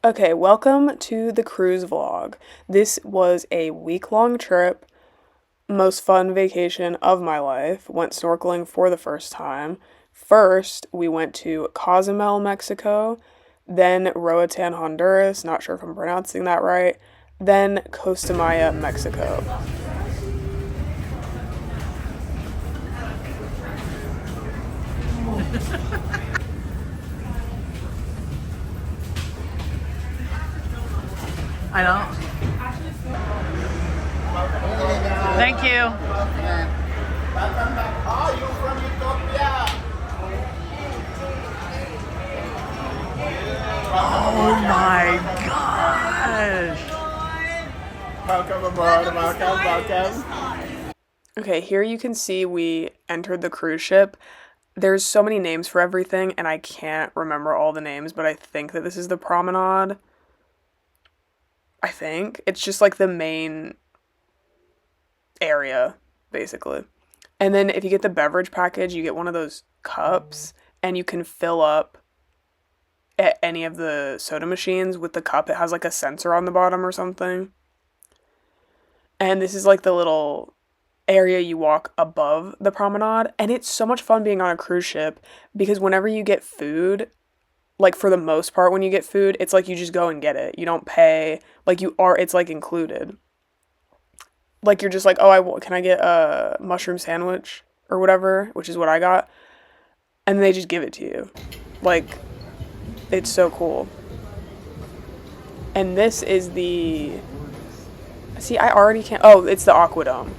Okay, welcome to the cruise vlog. This was a week-long trip, most fun vacation of my life. Went snorkeling for the first time. First, we went to Cozumel, Mexico, then Roatan, Honduras, not sure if I'm pronouncing that right, then Costa Maya, Mexico. I don't. Thank you. Oh my gosh. Welcome aboard, welcome. Okay, here you can see we entered the cruise ship. There's so many names for everything, and I can't remember all the names, but I think that this is the promenade. I think. It's just like the main area, basically. And then if you get the beverage package, you get one of those cups, and you can fill up at any of the soda machines with the cup. It has like a sensor on the bottom or something. And this is like the little area you walk above the promenade. And it's so much fun being on a cruise ship because whenever you get food, like for the most part when you get food, it's like you just go and get it. You don't pay. Like it's like included. Like you're just like, oh, can I get a mushroom sandwich or whatever, which is what I got. And they just give it to you. Like, it's so cool. And this is see, I already can't, oh, it's the Aquadome.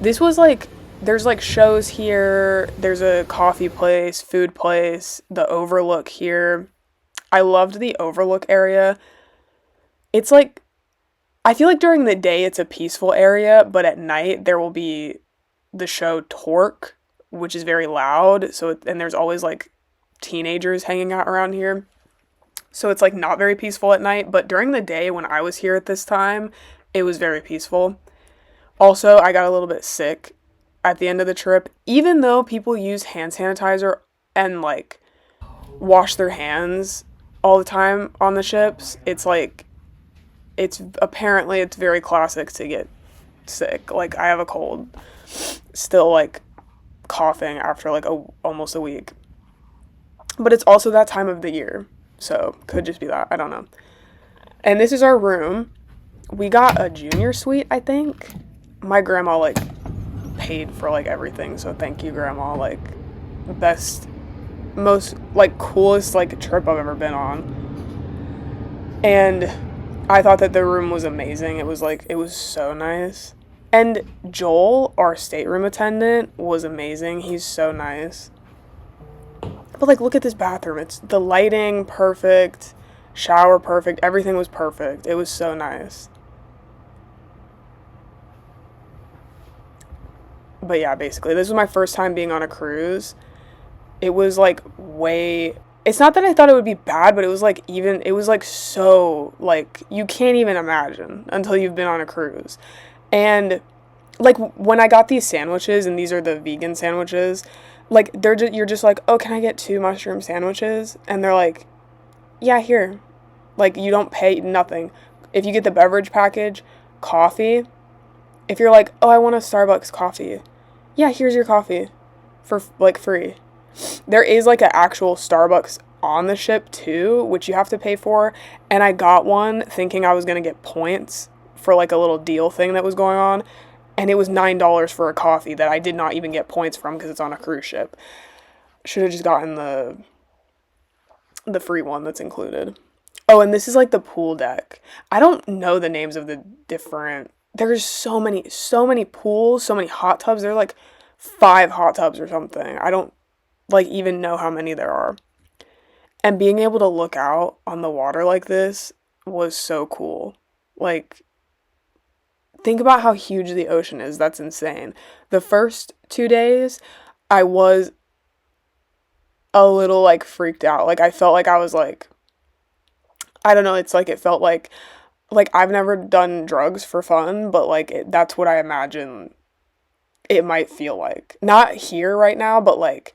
This was like, there's like shows here, there's a coffee place, food place, the overlook here. I loved the overlook area. It's like, I feel like during the day it's a peaceful area, but at night there will be the show Torque, which is very loud. And there's always like teenagers hanging out around here. So it's like not very peaceful at night, but during the day when I was here at this time, it was very peaceful. Also, I got a little bit sick at the end of the trip, even though people use hand sanitizer and like wash their hands all the time on the ships. It's like, it's very classic to get sick. Like, I have a cold, still like coughing after like almost a week. But it's also that time of the year, so could just be that. I don't know. And this is our room. We got a junior suite, I think. My grandma like paid for like everything, so thank you, grandma. Like, best, most like coolest like trip I've ever been on. And I thought that the room was amazing. It was so nice. And Joel, our stateroom attendant, was amazing. He's so nice. But like, look at this bathroom. It's the lighting perfect, shower perfect, everything was perfect. It was so nice. But yeah, basically, this was my first time being on a cruise. It was like it's not that I thought it would be bad, but it was like so, like, you can't even imagine until you've been on a cruise. And like when I got these sandwiches, and these are the vegan sandwiches, like you're just like, oh, can I get 2 mushroom sandwiches? And they're like, yeah, here. Like, you don't pay nothing. If you get the beverage package, coffee, if you're like, oh, I want a Starbucks coffee, yeah, here's your coffee for like free. There is like an actual Starbucks on the ship too, which you have to pay for. And I got one thinking I was going to get points for like a little deal thing that was going on. And it was $9 for a coffee that I did not even get points from because it's on a cruise ship. Should have just gotten the free one that's included. Oh, and this is like the pool deck. I don't know the names of the different, there's so many pools, so many hot tubs. There are like 5 hot tubs or something. I don't like even know how many there are. And being able to look out on the water like this was so cool. Like, think about how huge the ocean is. That's insane. The first 2 days, I was a little like freaked out. Like, I felt like I was like, I don't know, it's like it felt like I've never done drugs for fun, but like that's what I imagine it might feel like. Not here right now, but like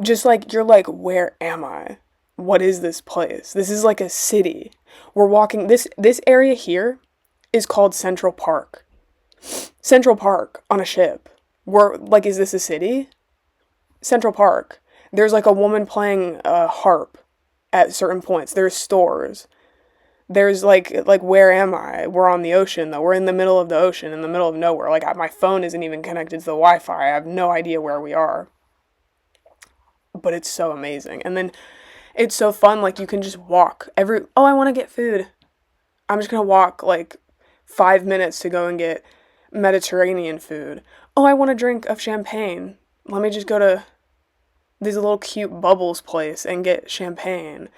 just like you're like, where am I? What is this place? This is like a city. We're walking this area here is called Central Park. Central Park on a ship. We're like, is this a city? Central Park. There's like a woman playing a harp at certain points. There's stores. There's like where am I? We're on the ocean though. We're in the middle of the ocean, in the middle of nowhere. Like my phone isn't even connected to the Wi-Fi. I have no idea where we are. But it's so amazing. And then it's so fun, like you can just walk I want to get food. I'm just going to walk like 5 minutes to go and get Mediterranean food. Oh, I want a drink of champagne. Let me just go to this little cute Bubbles place and get champagne.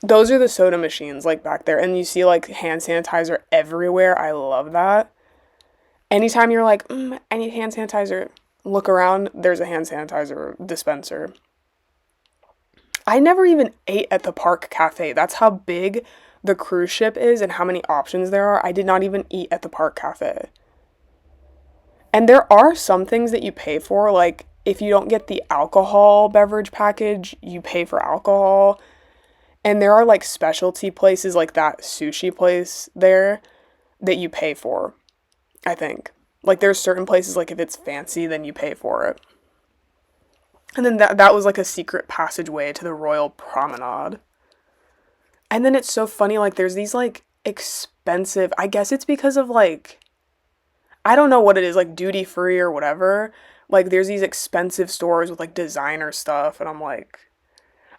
Those are the soda machines like back there, and you see like hand sanitizer everywhere. I love that. Anytime you're like, I need hand sanitizer, look around, there's a hand sanitizer dispenser. I never even ate at the Park Cafe. That's how big the cruise ship is and how many options there are. I did not even eat at the Park Cafe. And there are some things that you pay for, like if you don't get the alcohol beverage package, you pay for alcohol. And there are like specialty places like that sushi place there that you pay for, I think. Like there's certain places like if it's fancy, then you pay for it. And then that was like a secret passageway to the Royal Promenade. And then it's so funny, like there's these like expensive, I guess it's because of like, I don't know what it is, like duty free or whatever. Like there's these expensive stores with like designer stuff, and I'm like,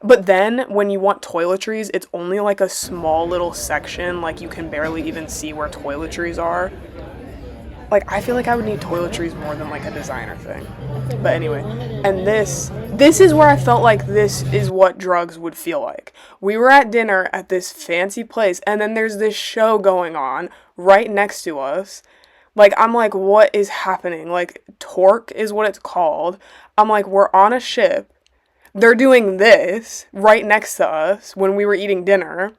but then when you want toiletries, it's only like a small little section, like you can barely even see where toiletries are. Like I feel like I would need toiletries more than like a designer thing. But anyway, and this is where I felt like this is what drugs would feel like. We were at dinner at this fancy place, and then there's this show going on right next to us. Like, I'm like, what is happening? Like, Torque is what it's called. I'm like, we're on a ship. They're doing this right next to us when we were eating dinner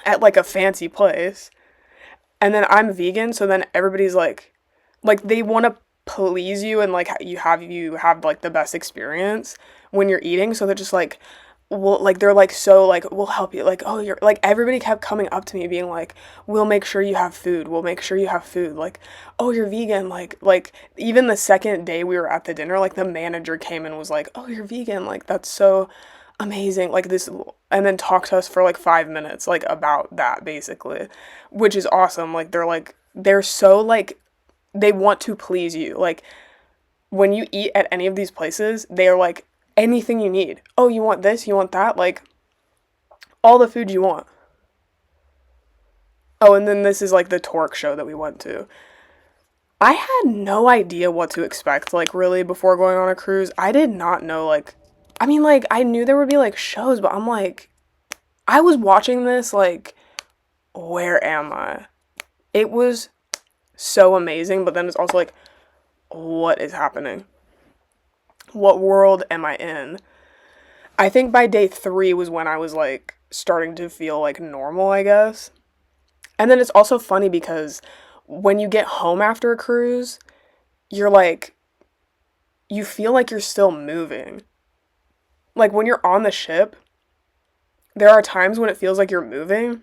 at like a fancy place. And then I'm vegan, so then everybody's like they want to please you and like you have like the best experience when you're eating. So they're just like, well, like they're like so like we'll help you. Like, oh, you're like, everybody kept coming up to me being like, we'll make sure you have food. We'll make sure you have food. Like, oh, you're vegan. Like even the second day we were at the dinner, like the manager came and was like, oh, you're vegan. Like that's so amazing, like this, and then talk to us for like 5 minutes like about that basically, which is awesome. Like they're so like they want to please you. Like when you eat at any of these places, they're like, anything you need. Oh, you want this, you want that, like all the food you want. Oh, and then this is like the Torque show that we went to. I had no idea what to expect, like really, before going on a cruise. I did not know, like, I mean, like, I knew there would be, like, shows, but I'm, like, I was watching this, like, where am I? It was so amazing, but then it's also, like, what is happening? What world am I in? I think by day 3 was when I was, like, starting to feel, like, normal, I guess. And then it's also funny because when you get home after a cruise, you're, like, you feel like you're still moving. Like, when you're on the ship, there are times when it feels like you're moving,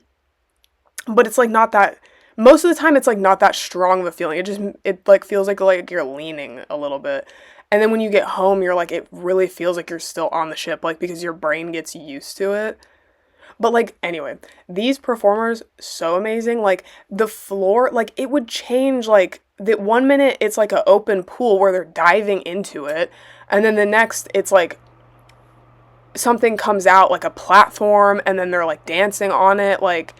but it's, like, not that, most of the time, it's, like, not that strong of a feeling. It like, feels like you're leaning a little bit. And then when you get home, you're, like, it really feels like you're still on the ship, like, because your brain gets used to it. But, like, anyway, these performers, so amazing. Like, the floor, like, it would change, like, that 1 minute, it's, like, an open pool where they're diving into it, and then the next, it's, like, something comes out, like a platform, and then they're like dancing on it. Like,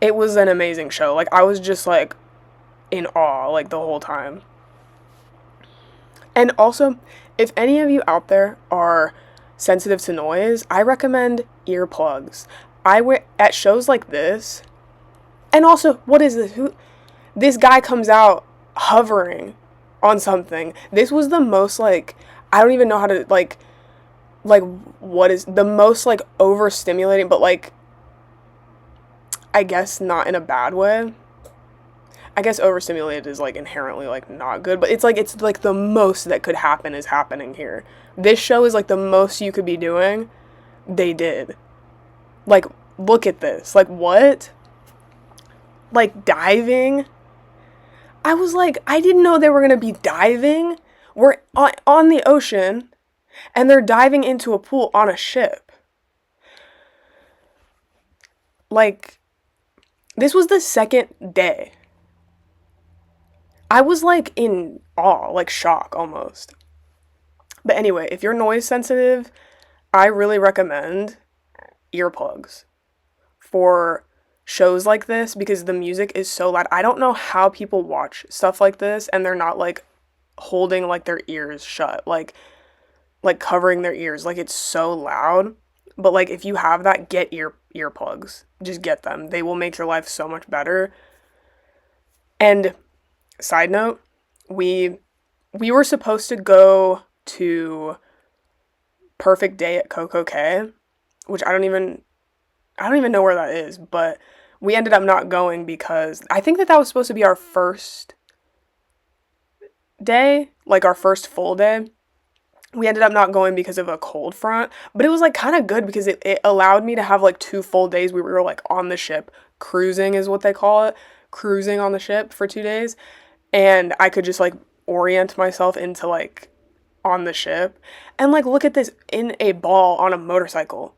it was an amazing show. Like, I was just like in awe like the whole time. And also, if any of you out there are sensitive to noise, I recommend earplugs. I wear at shows like this. And also, what is this? This guy comes out hovering on something. This was the most, like, I don't even know how to, like what is the most, like, overstimulating, but, like, I guess not in a bad way. I guess overstimulated is, like, inherently, like, not good, but it's like the most that could happen is happening here. This show is, like, the most you could be doing, they did. Like, look at this. Like, what? Like, diving? I was like, I didn't know they were going to be diving. We're on the ocean, and they're diving into a pool on a ship. Like, this was the second day. I was, like, in awe, like, shock almost. But anyway, if you're noise sensitive, I really recommend earplugs for shows like this because the music is so loud. I don't know how people watch stuff like this and they're not like holding like their ears shut, like covering their ears. Like, it's so loud. But like, if you have that, get earplugs. Just get them. They will make your life so much better. And side note, we were supposed to go to Perfect Day at Coco Cay, which I don't even know where that is, but we ended up not going because I think that was supposed to be our first day, like our first full day. We ended up not going because of a cold front, but it was like kind of good because it allowed me to have like 2 full days. We were like on the ship, cruising is what they call it, cruising on the ship for 2 days, and I could just like orient myself into like on the ship. And like, look at this, in a ball on a motorcycle.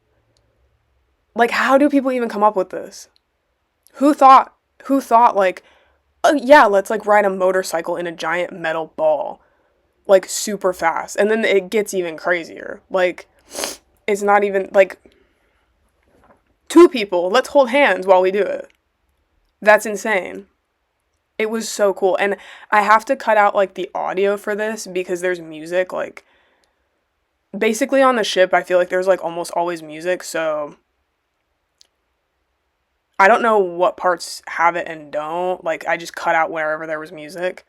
Like, how do people even come up with this? Who thought like, oh yeah, let's like ride a motorcycle in a giant metal ball, like super fast. And then it gets even crazier. Like, it's not even like 2 people, let's hold hands while we do it. That's insane. It was so cool. And I have to cut out like the audio for this because there's music. Like, basically on the ship, I feel like there's like almost always music. So I don't know what parts have it and don't. Like, I just cut out wherever there was music.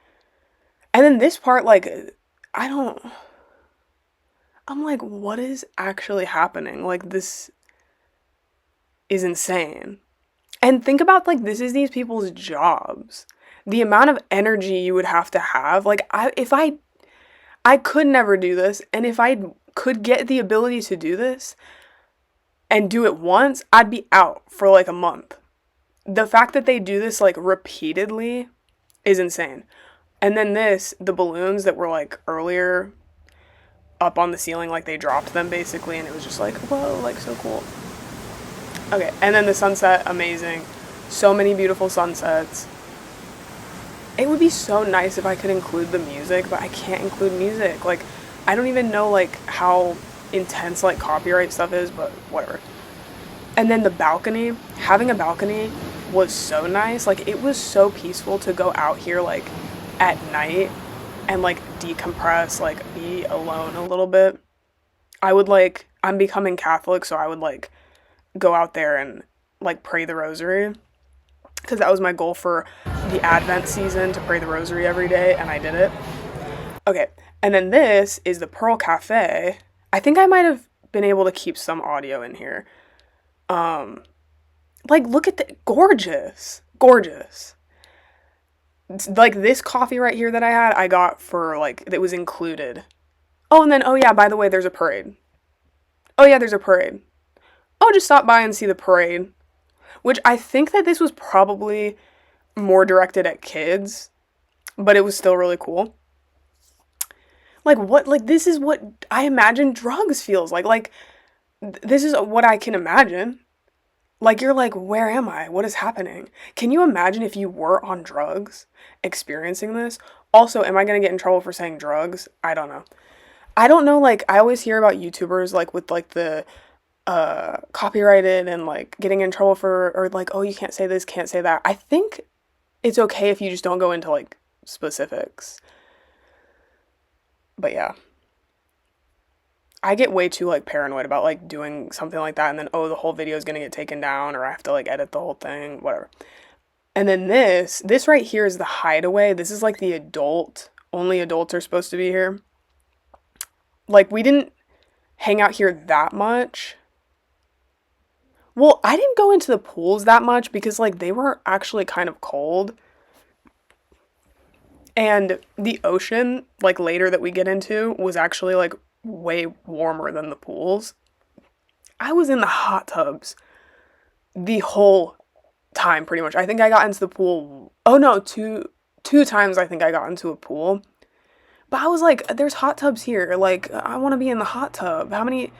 And then this part, like, I'm like, what is actually happening? Like, this is insane. And think about, like, this is these people's jobs. The amount of energy you would have to have. Like, I could never do this. And if I could get the ability to do this and do it once, I'd be out for like a month. The fact that they do this like repeatedly is insane. And then the balloons that were like earlier up on the ceiling, like they dropped them basically, and it was just like, whoa, like so cool. Okay, and then the sunset, amazing. So many beautiful sunsets. It would be so nice if I could include the music, but I can't include music. Like, I don't even know like how intense like copyright stuff is, but whatever. And then the balcony, having a balcony was so nice. Like, it was so peaceful to go out here like at night and like decompress, like be alone a little bit. I'm becoming Catholic, so I would like go out there and like pray the rosary, because that was my goal for the Advent season, to pray the rosary every day, and I did it. Okay, and then this is the Pearl Cafe. I think I might have been able to keep some audio in here. Like, look at the gorgeous. Like, this coffee right here that I got for like, that was included. Oh, and then, oh yeah, by the way, there's a parade. Oh yeah, there's a parade. Oh, just stop by and see the parade. Which I think that this was probably more directed at kids, but it was still really cool. Like, what, like, this is what I imagine drugs feels like. Like, this is what I can imagine. Like, you're like, where am I? What is happening? Can you imagine if you were on drugs experiencing this? Also, am I going to get in trouble for saying drugs? I don't know. Like, I always hear about YouTubers, like, with, like, the, copyrighted and, like, getting in trouble for, or, like, oh, you can't say this, can't say that. I think it's okay if you just don't go into, like, specifics. But, yeah. I get way too, like, paranoid about, like, doing something like that, and then, oh, the whole video is gonna get taken down, or I have to, like, edit the whole thing, whatever. And then this right here is the hideaway. This is, like, the only adults are supposed to be here. Like, we didn't hang out here that much. Well, I didn't go into the pools that much because, like, they were actually kind of cold. And the ocean, like, later that we get into was actually, like, way warmer than the pools. I was in the hot tubs the whole time pretty much. I think I got into the pool. Oh no, two times I think I got into a pool. But I was like, there's hot tubs here. Like, I want to be in the hot tub. How many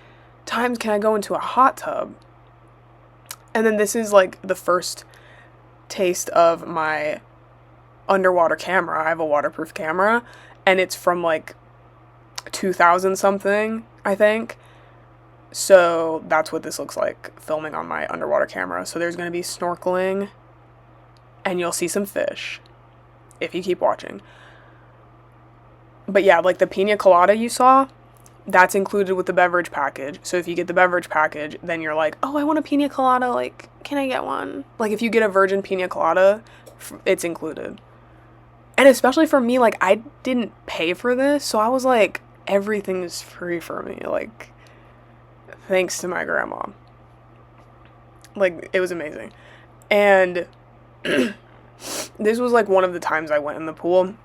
times can I go into a hot tub? And then this is like the first taste of my underwater camera. I have a waterproof camera, and it's from like 2000 something, I think. So that's what this looks like filming on my underwater camera. So there's going to be snorkeling, and you'll see some fish if you keep watching. But yeah, like the pina colada you saw, that's included with the beverage package. So if you get the beverage package, then you're like, oh, I want a pina colada. Like, can I get one? Like, if you get a virgin pina colada, it's included. And especially for me, like, I didn't pay for this. So I was like, everything is free for me. Like, thanks to my grandma. Like, it was amazing. And this was like one of the times I went in the pool.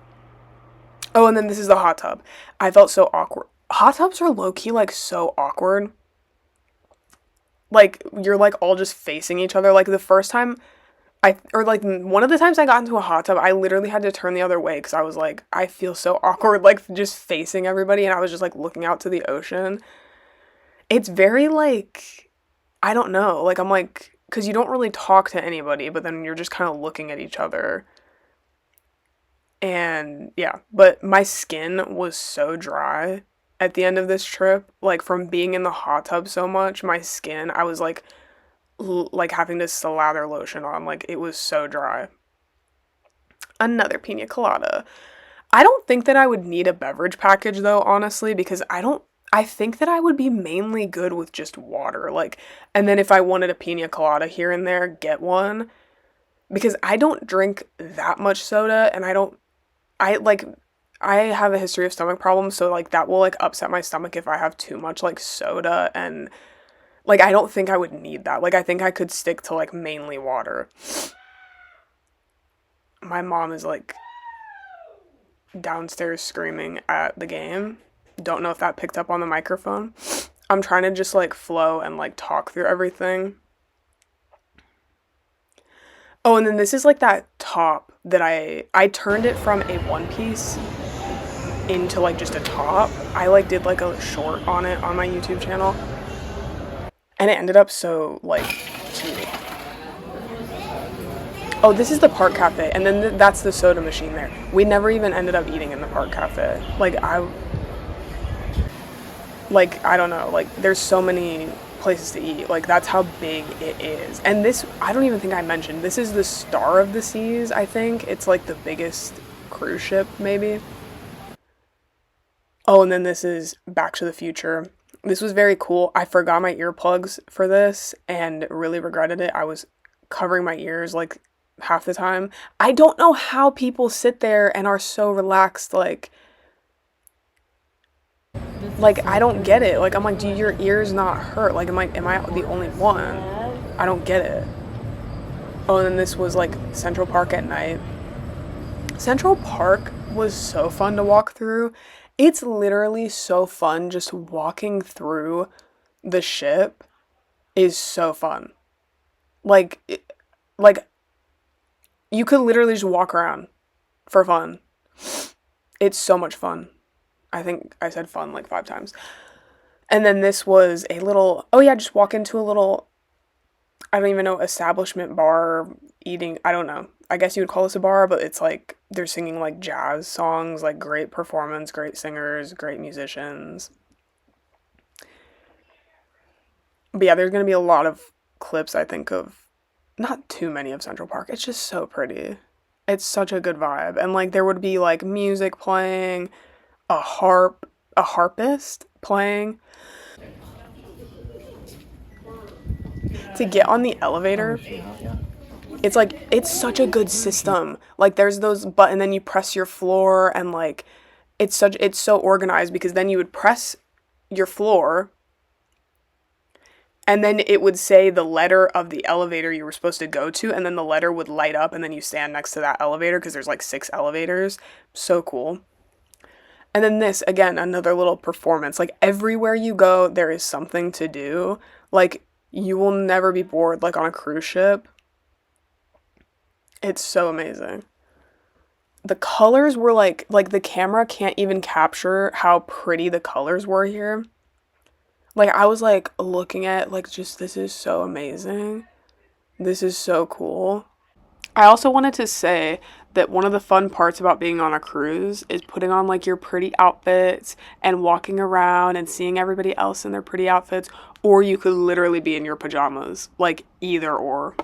Oh, and then this is the hot tub. I felt so awkward. Hot tubs are low-key, like, so awkward. Like, you're, like, all just facing each other. Like, the first time like, one of the times I got into a hot tub, I literally had to turn the other way because I was like, I feel so awkward, like, just facing everybody, and I was just, like, looking out to the ocean. It's very, like, I don't know. Like, I'm like, because you don't really talk to anybody, but then you're just kind of looking at each other. And yeah, but my skin was so dry at the end of this trip, like from being in the hot tub so much, my skin, I was like like having to slather lotion on, like it was so dry. Another pina colada. I don't think that I would need a beverage package though, honestly, because I think that I would be mainly good with just water, like, and then if I wanted a pina colada here and there, get one, because I don't drink that much soda, and I like I have a history of stomach problems, so like that will like upset my stomach if I have too much like soda, and like I don't think I would need that. Like I think I could stick to like mainly water. My mom is like downstairs screaming at the game. Don't know if that picked up on the microphone. I'm trying to just like flow and like talk through everything. Oh, and then this is like that top that I turned it from a one piece into like just a top. I like did like a short on it on my YouTube channel. And it ended up so like cute. Oh, this is the park cafe, and then that's the soda machine there. We never even ended up eating in the park cafe. Like I don't know, like there's so many places to eat. Like that's how big it is. And this, I don't even think I mentioned, this is the Star of the Seas, I think. It's like the biggest cruise ship, maybe. Oh, and then this is Back to the Future. This was very cool. I forgot my earplugs for this and really regretted it. I was covering my ears like half the time. I don't know how people sit there and are so relaxed, like I don't get it. Like I'm like, do your ears not hurt? Like am I the only one? I don't get it. Oh, and then this was like Central Park at night. Central Park was so fun to walk through. It's literally so fun just walking through the ship is so fun. Like like you could literally just walk around for fun. It's so much fun. I think I said fun like 5 times. And then this was a little, oh yeah, just walk into a little, I don't even know, establishment bar eating, I don't know. I guess you would call this a bar, but it's like they're singing like jazz songs, like great performance, great singers, great musicians. But yeah, there's going to be a lot of clips, I think, of not too many of Central Park. It's just so pretty. It's such a good vibe. And like there would be like music playing, a harpist playing. To get on the elevator, it's like it's such a good system. Like there's those button, then you press your floor, and like it's so organized because then you would press your floor and then it would say the letter of the elevator you were supposed to go to, and then the letter would light up, and then you stand next to that elevator because there's like 6 elevators. So cool. And then this, again, another little performance. Like everywhere you go, there is something to do. Like You will never be bored like on a cruise ship. It's so amazing. The colors were like the camera can't even capture how pretty the colors were here. Like I was like looking at like just this is so amazing. This is so cool. I also wanted to say that one of the fun parts about being on a cruise is putting on like your pretty outfits and walking around and seeing everybody else in their pretty outfits, or you could literally be in your pajamas, like either or.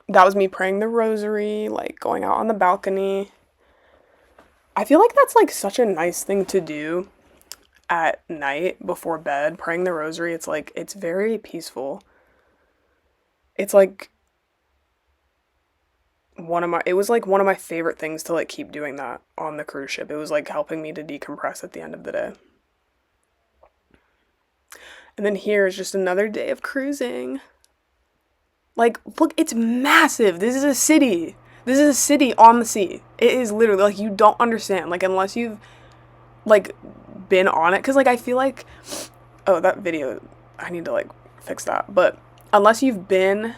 That was me praying the rosary, like going out on the balcony. I feel like that's like such a nice thing to do at night before bed, praying the rosary. It's like, it's very peaceful. It's like it was like one of my favorite things to like keep doing that on the cruise ship. It was like helping me to decompress at the end of the day. And then here is just another day of cruising. Like, look, it's massive. This is a city. This is a city on the sea. It is literally like you don't understand. Like unless you've like been on it, cuz like I feel like oh, that video, I need to like fix that. But unless you've been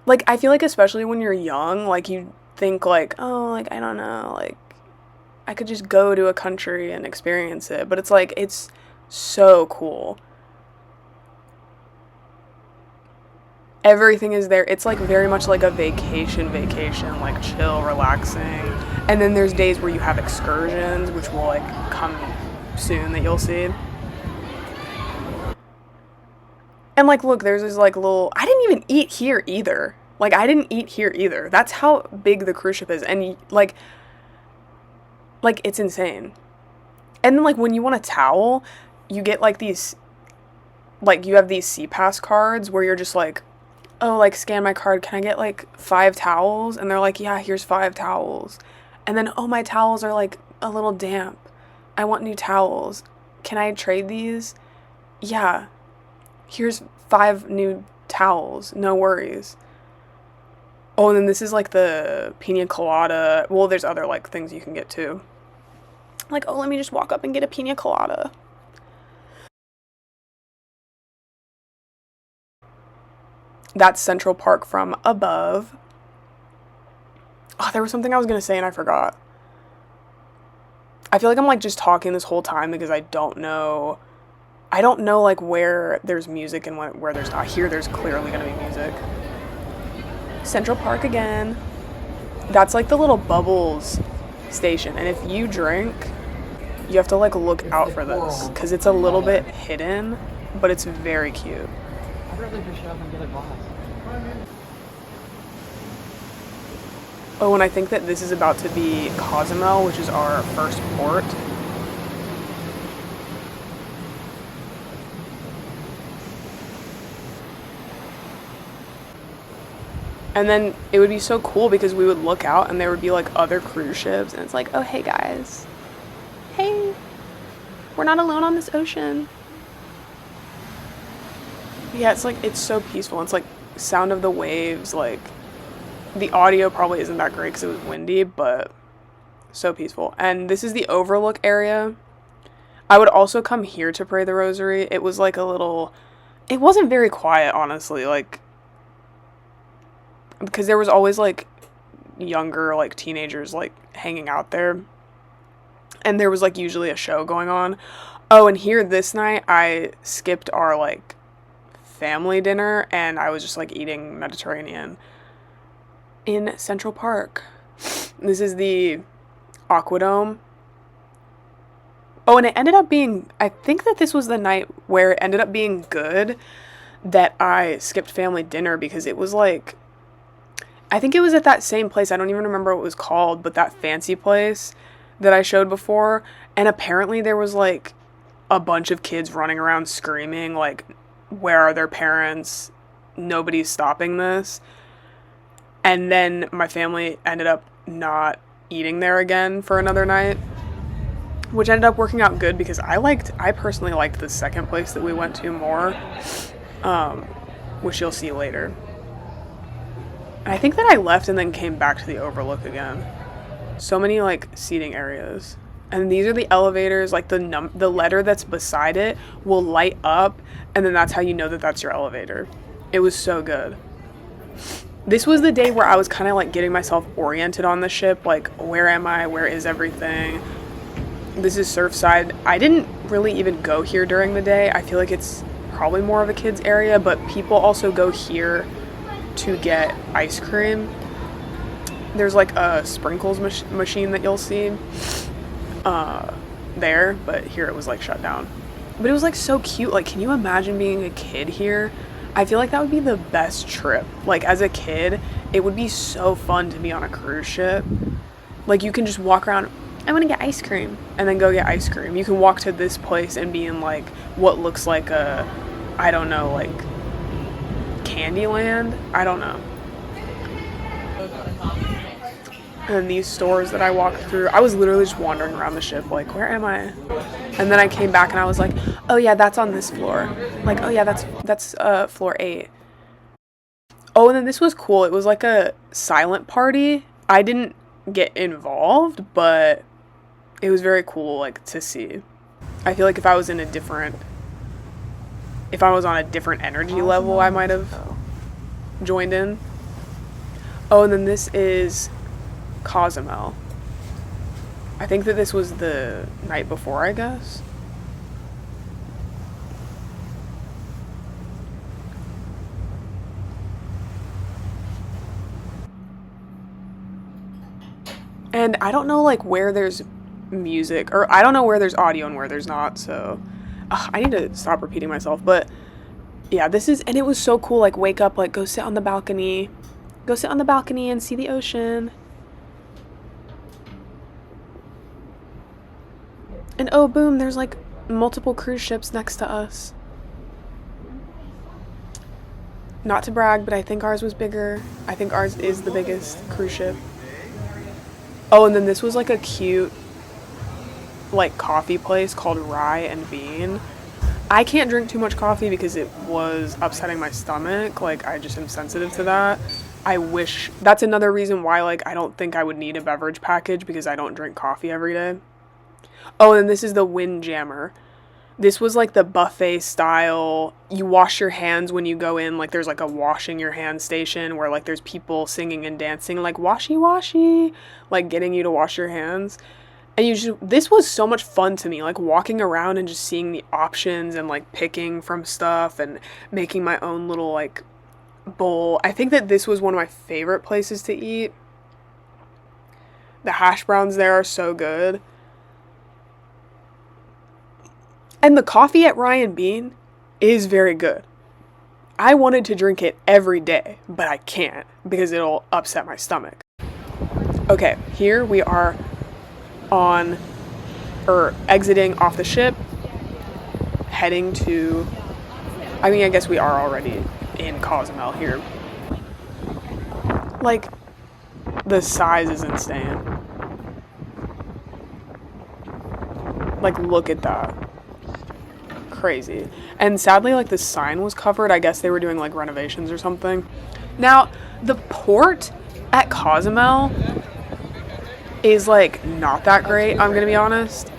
like I feel like especially when you're young, like you think like, oh, like I don't know, like I could just go to a country and experience it, but it's like it's so cool. Everything is there. It's like very much like a vacation, like chill, relaxing. And then there's days where you have excursions, which will like come soon that you'll see. And like, look, there's this like little, I didn't even eat here either. Like, I didn't eat here either. That's how big the cruise ship is. And like it's insane. And then like when you want a towel, you get like these, like you have these CPass cards where you're just like, oh, like scan my card, can I get like 5 towels? And they're like, yeah, here's 5 towels. And then, oh, my towels are like a little damp. I want new towels. Can I trade these? Yeah, here's 5 new towels, no worries. Oh, and then this is like the pina colada. Well, there's other like things you can get too. Like, oh, let me just walk up and get a pina colada. That's Central Park from above. Oh, there was something I was gonna say and I forgot. I feel like I'm like just talking this whole time because I don't know like where there's music and where there's not. Here there's clearly gonna be music. Central Park again. That's like the little Bubbles station, and if you drink, you have to like look out for this because it's a little bit hidden, but it's very cute. I'd rather just shut up and get a glass. Oh, and I think that this is about to be Cozumel, which is our first port. And then it would be so cool because we would look out and there would be like other cruise ships and it's like, oh, hey guys. Hey, we're not alone on this ocean. Yeah, it's like, it's so peaceful. It's like sound of the waves, like the audio probably isn't that great because it was windy, but so peaceful. And this is the overlook area. I would also come here to pray the rosary. It was like a little, it wasn't very quiet, honestly, like, because there was always like younger, like teenagers, like hanging out there. And there was like usually a show going on. Oh, and here this night I skipped our like family dinner and I was just like eating Mediterranean in Central Park. This is the Aquadome. Oh, and it ended up being, I think that this was the night where it ended up being good that I skipped family dinner because it was like, I think it was at that same place. I don't even remember what it was called, but that fancy place that I showed before. And apparently there was like a bunch of kids running around screaming like, where are their parents? Nobody's stopping this. And then my family ended up not eating there again for another night, which ended up working out good because I personally liked the second place that we went to more, which you'll see later. And I think that I left and then came back to the overlook again. So many like seating areas. And these are the elevators, like the letter that's beside it will light up, and then that's how you know that that's your elevator. It was so good. This was the day where I was kind of like getting myself oriented on the ship, like where am I? Where is everything? This is Surfside. I didn't really even go here during the day. I feel like it's probably more of a kids area, but people also go here to get ice cream. There's like a sprinkles machine that you'll see there, but here it was like shut down. But it was like so cute. Like, can you imagine being a kid here? I feel like that would be the best trip. Like, as a kid, it would be so fun to be on a cruise ship. Like, you can just walk around, I want to get ice cream, and then go get ice cream. You can walk to this place and be in like what looks like a, I don't know, like Candyland. I don't know. And these stores that I walked through, I was literally just wandering around the ship like, where am I? And then I came back and I was like, oh yeah, that's on this floor. Like, oh yeah, that's floor 8. Oh, and then this was cool. It was like a silent party. I didn't get involved, but it was very cool, like, to see. I feel like if I was on a different energy level, I might have joined in. Oh, and then this is Cozumel. I think that this was the night before, I guess. And I don't know like where there's music, or I don't know where there's audio and where there's not, so I need to stop repeating myself. But yeah, and it was so cool. Like, wake up, like go sit on the balcony and see the ocean. And oh boom, there's like multiple cruise ships next to us. Not to brag, but I think ours was bigger. I think ours is the biggest cruise ship. Oh, and then this was like a cute like coffee place called Rye and Bean. I can't drink too much coffee because it was upsetting my stomach. Like, I just am sensitive to that. I wish that's another reason why like I don't think I would need a beverage package, because I don't drink coffee every day. Oh, and this is the Windjammer. This was like the buffet style. You wash your hands when you go in. Like, there's like a washing your hands station where like there's people singing and dancing like washy washy, like getting you to wash your hands. And this was so much fun to me, like walking around and just seeing the options and like picking from stuff and making my own little like bowl. I think that this was one of my favorite places to eat. The hash browns there are so good. And the coffee at Ryan Bean is very good. I wanted to drink it every day, but I can't because it'll upset my stomach. Okay, here we are exiting off the ship, heading to, I guess we are already in Cozumel here. Like, the size is insane. Like, look at that. Crazy. And sadly, like, the sign was covered. I guess they were doing like renovations or something. Now, the port at Cozumel is like not that great, I'm gonna be honest.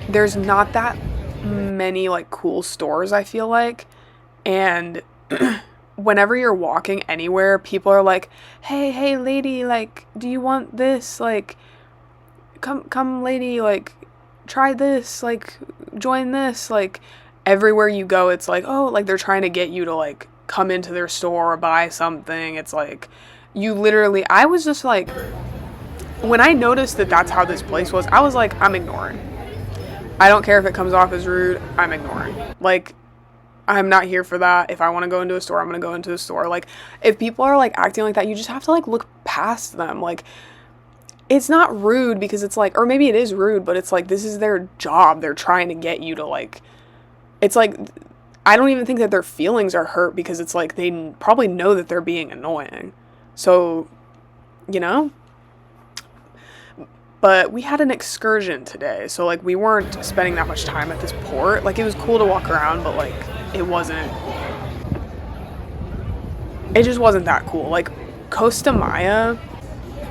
There's not that many like cool stores, I feel like. And whenever you're walking anywhere, people are like, hey lady, like, do you want this? Like, come lady, like, try this, like, join this. Like, everywhere you go, it's like, oh, like, they're trying to get you to like come into their store or buy something. It's like, I was just like, when I noticed that that's how this place was, I was like, I'm ignoring. I don't care if it comes off as rude, I'm ignoring. Like, I'm not here for that. If I want to go into a store, I'm going to go into a store. Like, if people are like acting like that, you just have to like look past them. Like, it's not rude because it's like, or maybe it is rude, but it's like, this is their job. They're trying to get you to like, it's like, I don't even think that their feelings are hurt because it's like, they probably know that they're being annoying. So, you know? But we had an excursion today, so like we weren't spending that much time at this port. Like, it was cool to walk around, but like it just wasn't that cool. Like, Costa Maya,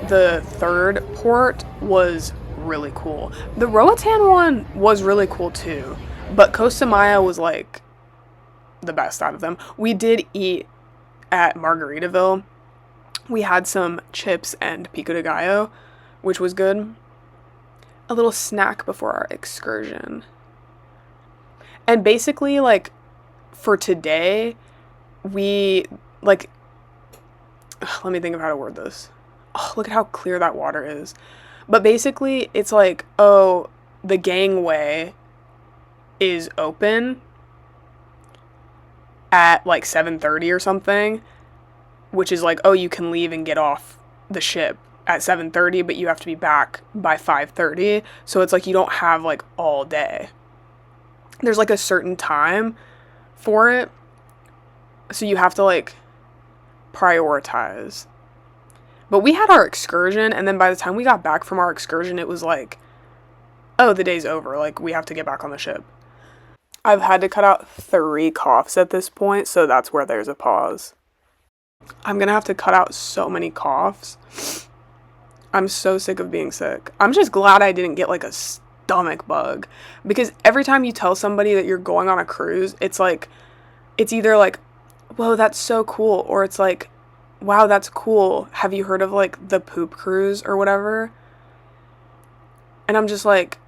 the third port, was really cool. The Roatan one was really cool too, but Costa Maya was like the best out of them. We did eat at Margaritaville. We had some chips and pico de gallo, which was good. A little snack before our excursion. And basically, like, for today, we, like, let me think of how to word this. Oh, look at how clear that water is. But basically, it's like, oh, the gangway is open at like 7:30 or something, which is like, oh, you can leave and get off the ship at 7:30, but you have to be back by 5:30. So it's like you don't have like all day. There's like a certain time for it. So you have to like prioritize. But we had our excursion, and then by the time we got back from our excursion, it was like, oh, the day's over. Like, we have to get back on the ship. I've had to cut out 3 coughs at this point, so that's where there's a pause. I'm gonna have to cut out so many coughs. I'm so sick of being sick. I'm just glad I didn't get like a stomach bug, because every time you tell somebody that you're going on a cruise, it's like, it's either like, whoa, that's so cool, or it's like, wow, that's cool. Have you heard of like the poop cruise or whatever? And I'm just like,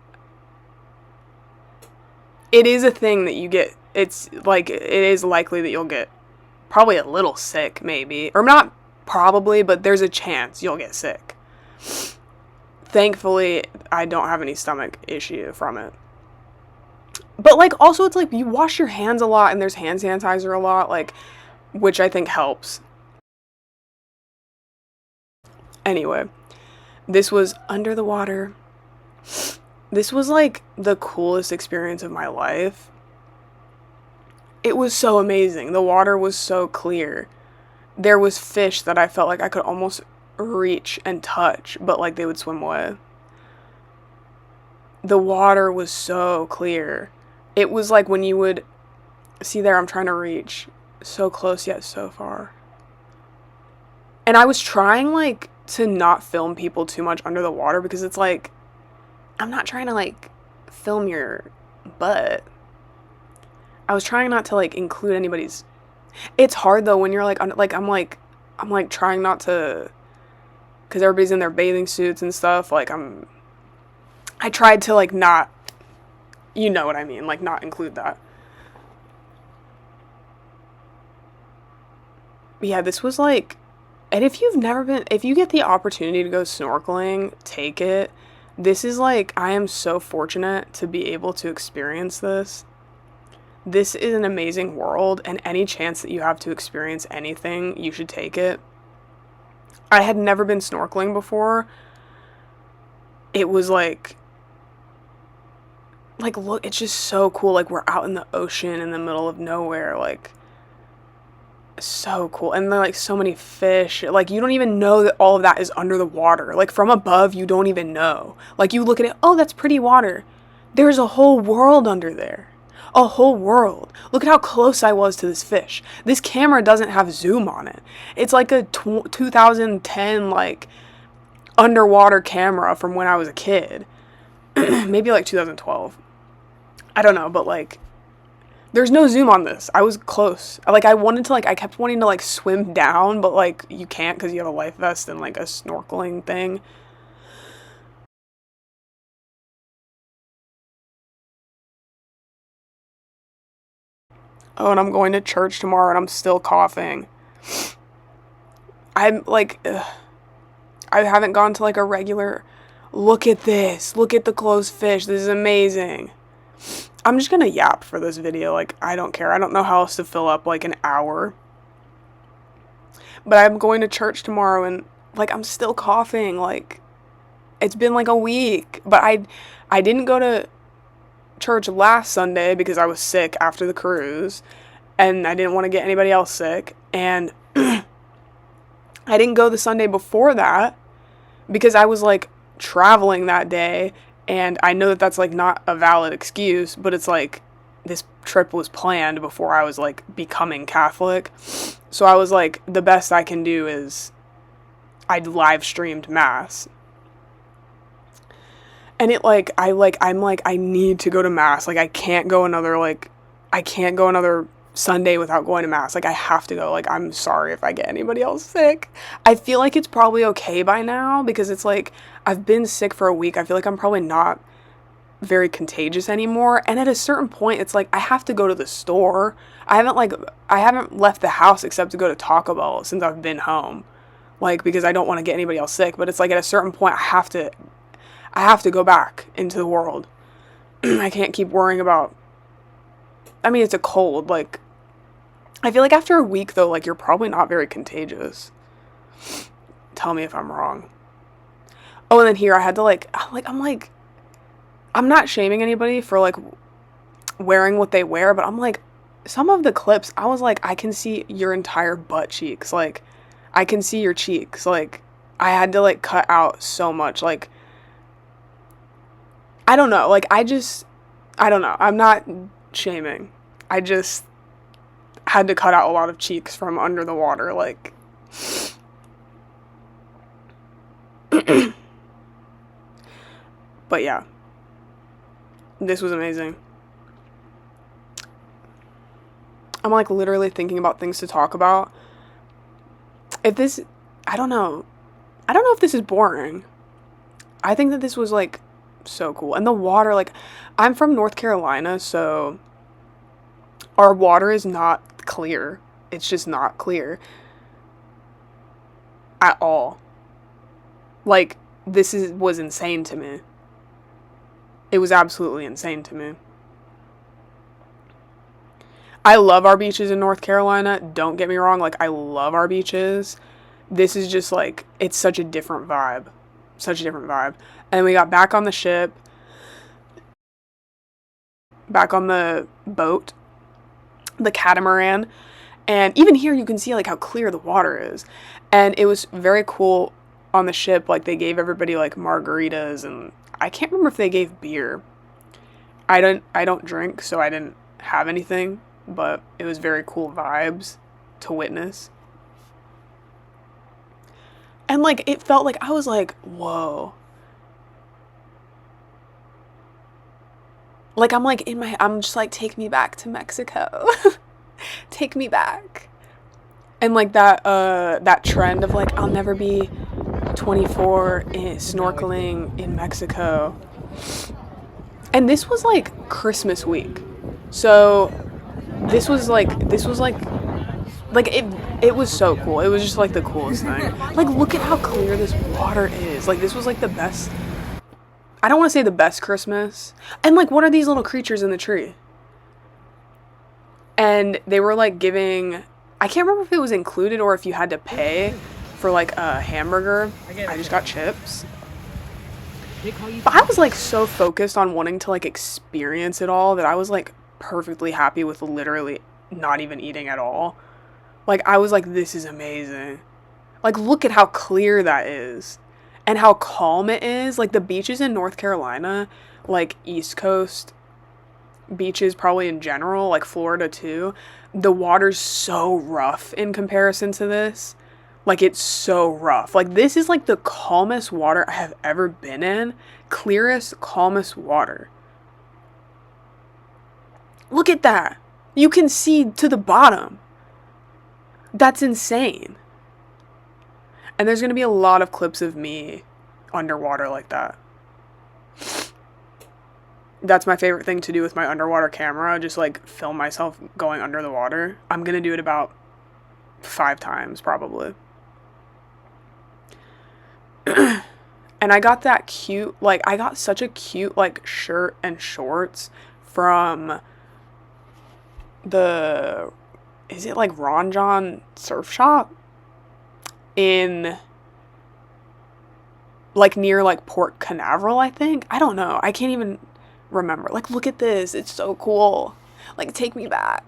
it is a thing that you get. It's like, it is likely that you'll get probably a little sick, maybe. Or not probably, but there's a chance you'll get sick. Thankfully, I don't have any stomach issue from it. But like, also, it's like, you wash your hands a lot, and there's hand sanitizer a lot, like, which I think helps. Anyway, this was under the water. This was like the coolest experience of my life. It was so amazing. The water was so clear. There was fish that I felt like I could almost reach and touch, but like they would swim away. The water was so clear. It was like when you would see there, I'm trying to reach so close yet so far. And I was trying like to not film people too much under the water, because it's like, I'm not trying to like film your butt. I was trying not to like include anybody's. It's hard though when you're like I'm like trying not to, because everybody's in their bathing suits and stuff. Like I tried to like not, you know what I mean, like not include that. But yeah, this was like, and if you get the opportunity to go snorkeling, take it. This is like, I am so fortunate to be able to experience this. This is an amazing world, and any chance that you have to experience anything, you should take it. I had never been snorkeling before. It was like, look, it's just so cool. Like, we're out in the ocean in the middle of nowhere, like, so cool. And there are like so many fish. Like, you don't even know that all of that is under the water. Like, from above, you don't even know. Like, you look at it, oh, that's pretty water. There's a whole world under there. A whole world. Look at how close I was to this fish. This camera doesn't have zoom on it. It's like a 2010 like underwater camera from when I was a kid. Maybe like 2012. I don't know, but like, there's no zoom on this. I was close. Like, I kept wanting to like swim down, but like you can't because you have a life vest and like a snorkeling thing. Oh, and I'm going to church tomorrow and I'm still coughing. I'm like, ugh. I haven't gone to like a regular, look at this, look at the closed fish, this is amazing. I'm just gonna yap for this video, like, I don't care. I don't know how else to fill up like an hour. But I'm going to church tomorrow and like, I'm still coughing, like, it's been like a week. But I didn't go to church last Sunday because I was sick after the cruise, and I didn't want to get anybody else sick, and I didn't go the Sunday before that because I was like traveling that day, and I know that that's like not a valid excuse, but it's like this trip was planned before I was like becoming Catholic. So I was like, the best I can do is I live streamed mass. And it like I'm like I need to go to mass. Like I can't go another Sunday without going to mass. Like I have to go. Like I'm sorry if I get anybody else sick. I feel like it's probably okay by now because it's like I've been sick for a week. I feel like I'm probably not very contagious anymore. And at a certain point it's like I have to go to the store. I haven't left the house except to go to Taco Bell since I've been home. Like because I don't want to get anybody else sick, but it's like at a certain point I have to go back into the world. I can't keep worrying about. I mean, it's a cold. Like, I feel like after a week, though, like, you're probably not very contagious. Tell me if I'm wrong. Oh, and then here I had to, I'm not shaming anybody for, like, wearing what they wear, but I'm like, some of the clips, I was like, I can see your entire butt cheeks. Like, I can see your cheeks. Like, I had to, like, cut out so much. Like, I don't know. Like, I don't know. I'm not shaming. I just had to cut out a lot of cheeks from under the water. Like, but yeah, this was amazing. I'm like literally thinking about things to talk about. If this, I don't know. I don't know if this is boring. I think that this was like so cool. And the water, like, I'm from North Carolina, so our water is not clear. It's just not clear at all. Like, was insane to me. It was absolutely insane to me. I love our beaches in North Carolina. Don't get me wrong. Like, I love our beaches. This is just like, it's such a different vibe. Such a different vibe. And we got back on the ship, back on the boat, the catamaran, and even here you can see like how clear the water is. And it was very cool on the ship. Like they gave everybody like margaritas, and I can't remember if they gave beer. I don't drink, so I didn't have anything, but it was very cool vibes to witness. And like it felt like I was like, whoa. Like I'm just like, take me back to Mexico. Take me back. And like that trend of like, I'll never be 24 in Mexico. And this was like Christmas week. So this was like it was so cool. It was just like the coolest thing. Like look at how clear this water is. Like this was like the best. I don't want to say the best Christmas. And like what are these little creatures in the tree? And they were like giving, I can't remember if it was included or if you had to pay for like a hamburger. I just got chips. But I was like so focused on wanting to like experience it all that I was like perfectly happy with literally not even eating at all. Like I was like, this is amazing. Like look at how clear that is and how calm it is. Like the beaches in North Carolina, like East Coast beaches probably in general, like Florida too, the water's so rough in comparison to this. Like it's so rough. Like this is like the calmest water I have ever been in. Clearest, calmest water. Look at that. You can see to the bottom. That's insane. And there's going to be a lot of clips of me underwater like that. That's my favorite thing to do with my underwater camera. Just like film myself going under the water. I'm going to do it about 5 times probably. And I got that cute, like I got such a cute like shirt and shorts from is it like Ron John Surf Shop in like near like Port Canaveral, I think. I don't know. I can't even remember. Like look at this. It's so cool. Like take me back.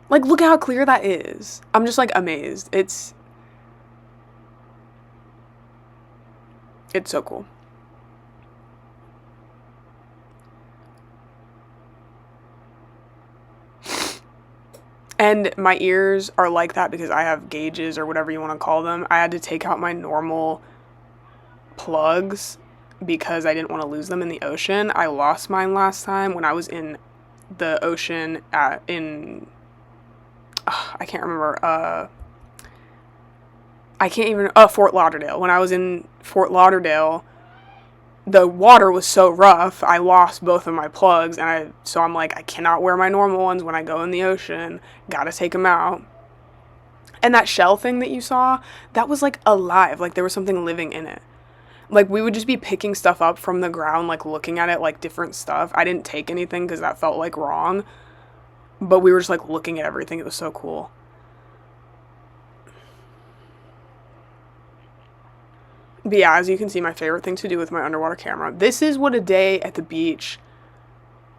Like look at how clear that is. I'm just like amazed. It's so cool. And my ears are like that because I have gauges or whatever you want to call them. I had to take out my normal plugs because I didn't want to lose them in the ocean. I lost mine last time when I was in the ocean I can't remember, Fort Lauderdale. When I was in Fort Lauderdale, the water was so rough, I lost both of my plugs, so I'm like, I cannot wear my normal ones when I go in the ocean, gotta take them out. And that shell thing that you saw, that was like alive, like there was something living in it. Like we would just be picking stuff up from the ground, like looking at it, like different stuff. I didn't take anything because that felt like wrong, but we were just like looking at everything. It was so cool. But yeah, as you can see, my favorite thing to do with my underwater camera. This is what a day at the beach,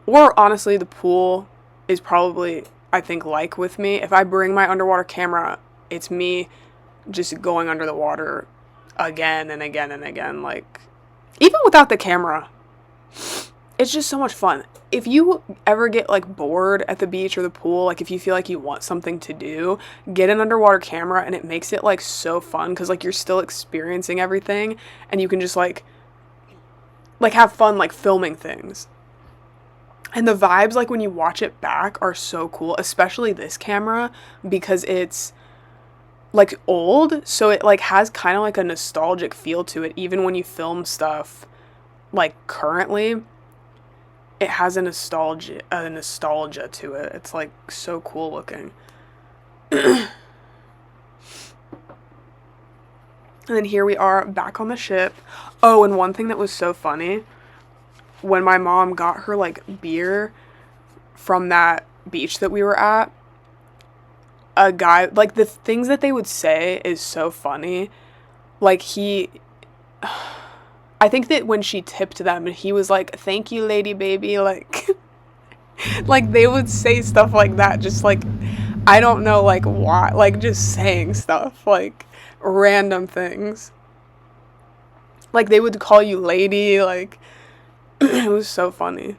or honestly the pool, is probably, I think, like with me. If I bring my underwater camera, it's me just going under the water again and again and again. Like, even without the camera, it's just so much fun. If you ever get like bored at the beach or the pool, like if you feel like you want something to do, get an underwater camera, and it makes it like so fun because like you're still experiencing everything and you can just like have fun like filming things. And the vibes, like when you watch it back, are so cool, especially this camera because it's like old, so it like has kind of like a nostalgic feel to it. Even when you film stuff like currently, it has a nostalgia to it. It's like so cool looking. And then here we are back on the ship. Oh, and one thing that was so funny, when my mom got her like beer from that beach that we were at, a guy, like the things that they would say is so funny. Like I think that when she tipped them and he was like, "Thank you, lady baby," like like they would say stuff like that, just like, I don't know like why, like just saying stuff, like random things. Like they would call you lady, like it was so funny.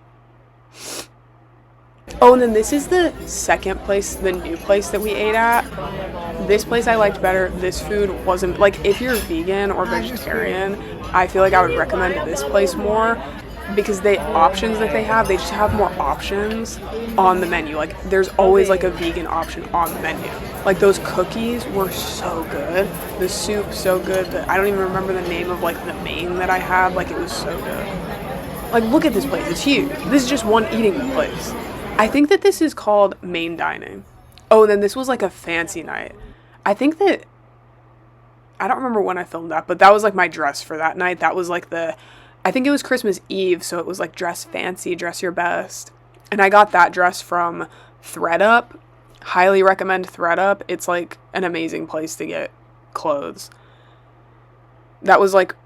Oh, and then this is the second place, the new place that we ate at. This place I liked better. This food wasn't, like, if you're vegan or vegetarian, I feel like I would recommend this place more because the options that they just have more options on the menu. Like, there's always, like, a vegan option on the menu. Like, those cookies were so good. The soup, so good. I don't even remember the name of, like, the main that I had. Like, it was so good. Like, look at this place. It's huge. This is just one eating place. I think that this is called main dining. Oh, and then this was like a fancy night. I think that, I don't remember when I filmed that, but that was like my dress for that night. That was like I think it was Christmas Eve, so it was like dress fancy, dress your best. And I got that dress from ThredUp. Highly recommend ThredUp. It's like an amazing place to get clothes. That was like,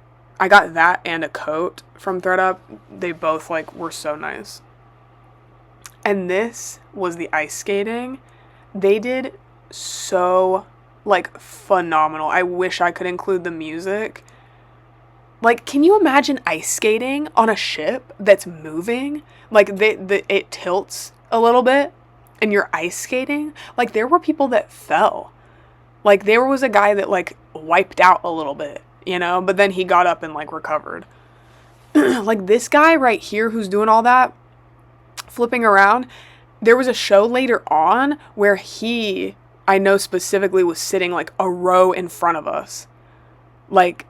I got that and a coat from ThredUp. They both like were so nice. And this was the ice skating. They did so, like, phenomenal. I wish I could include the music. Like, can you imagine ice skating on a ship that's moving? Like, it tilts a little bit, and you're ice skating. Like, there were people that fell. Like, there was a guy that, like, wiped out a little bit, you know? But then he got up and, like, recovered. Like, this guy right here who's doing all that, flipping around, there was a show later on where I know specifically, was sitting like a row in front of us, like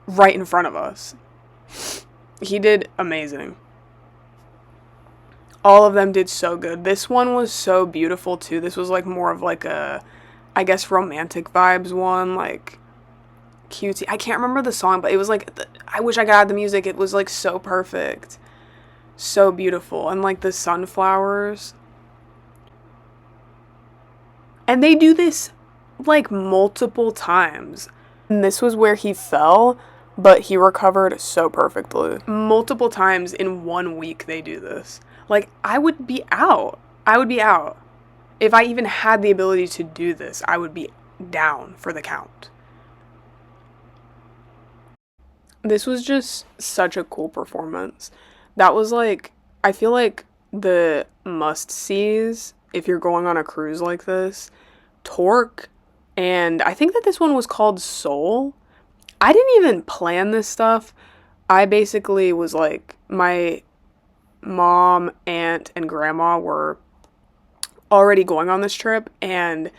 right in front of us. He did amazing. All of them did so good. This one was so beautiful too. This was like more of like a, I guess, romantic vibes one, like cutesy. I can't remember the song, but it was like, I wish I could add the music. It was like so perfect. So beautiful. And like the sunflowers. And they do this like multiple times. And this was where he fell, but he recovered so perfectly. Multiple times in 1 week they do this. Like, I would be out. If I even had the ability to do this, I would be down for the count. This was just such a cool performance. That was like, I feel like the must-sees if you're going on a cruise like this, Torque, and I think that this one was called Soul. I didn't even plan this stuff. I basically was like, my mom, aunt, and grandma were already going on this trip, and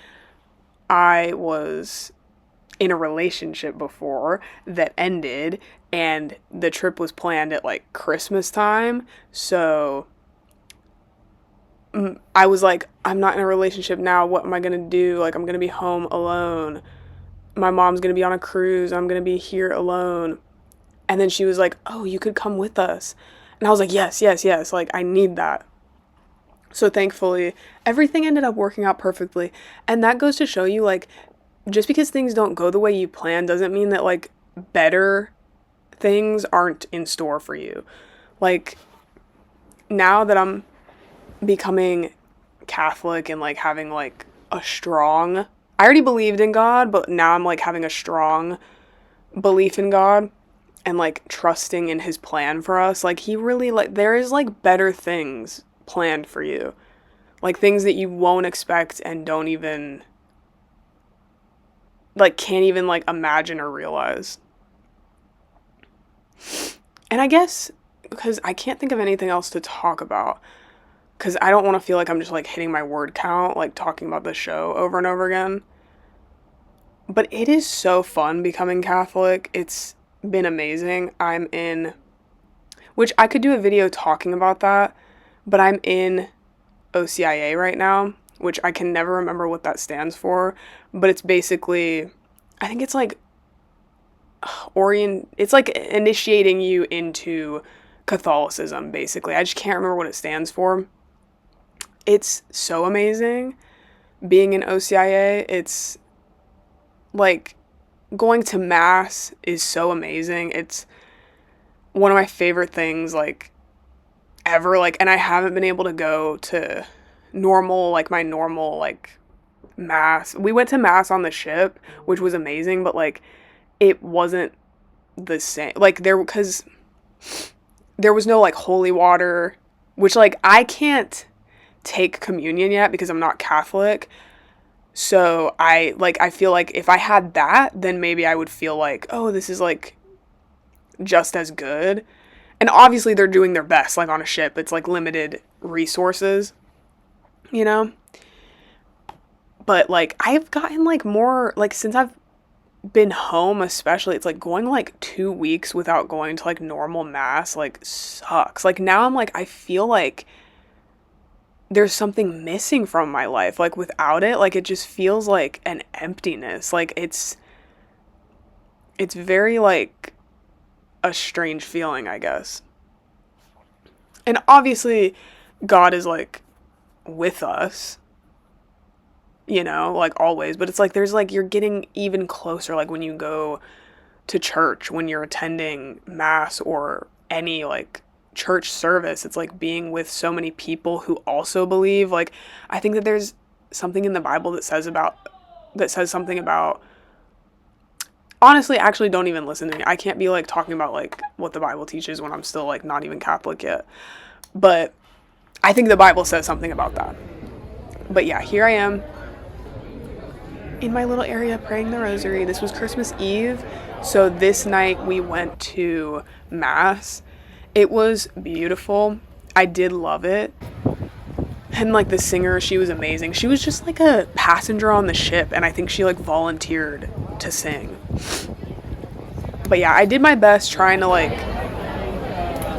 I was in a relationship before that ended, and the trip was planned at like Christmas time. So I was like, I'm not in a relationship now. What am I going to do? Like, I'm going to be home alone. My mom's going to be on a cruise. I'm going to be here alone. And then she was like, oh, you could come with us. And I was like, yes, yes, yes. Like, I need that. So thankfully, everything ended up working out perfectly. And that goes to show you, like, just because things don't go the way you plan doesn't mean that, like, better things aren't in store for you. Like, now that I'm becoming Catholic and, like, having, like, a strong, I already believed in God, but now I'm, like, having a strong belief in God and, like, trusting in his plan for us. Like, he really, like, there is, like, better things planned for you. Like, things that you won't expect and don't even, like, can't even, like, imagine or realize. And I guess, because I can't think of anything else to talk about, because I don't want to feel like I'm just, like, hitting my word count, like, talking about the show over and over again. But it is so fun becoming Catholic. It's been amazing. I'm in, which I could do a video talking about that, but I'm in OCIA right now, which I can never remember what that stands for, but it's basically, I think it's like it's like initiating you into Catholicism, basically. I just can't remember what it stands for. It's so amazing being in OCIA. It's like going to mass is so amazing. It's one of my favorite things, like, ever. Like, and I haven't been able to go to normal, like, my normal, like, mass. We went to mass on the ship, which was amazing, but, like, it wasn't the same. Like, because there was no, like, holy water, which, like, I can't take communion yet because I'm not Catholic. So I feel like if I had that, then maybe I would feel like, oh, this is, like, just as good. And obviously they're doing their best, like, on a ship. It's, like, limited resources, you know? But, like, I've gotten, like, more, like, since I've been home, especially, it's, like, going, like, 2 weeks without going to, like, normal mass, like, sucks. Like, now I'm, like, I feel like there's something missing from my life. Like, without it, like, it just feels like an emptiness. Like, it's very, like, a strange feeling, I guess. And obviously, God is, like, with us, you know, like, always. But it's, like, there's, like, you're getting even closer, like, when you go to church, when you're attending mass or any, like, church service. It's, like, being with so many people who also believe. Like, I think that there's something in the Bible that says something about, honestly, actually, don't even listen to me. I can't be, like, talking about, like, what the Bible teaches when I'm still, like, not even Catholic yet. But I think the Bible says something about that. But yeah, here I am in my little area praying the rosary. This was Christmas Eve. So this night we went to mass. It was beautiful. I did love it. And, like, the singer, she was amazing. She was just, like, a passenger on the ship, and I think she, like, volunteered to sing. But yeah, I did my best trying to, like,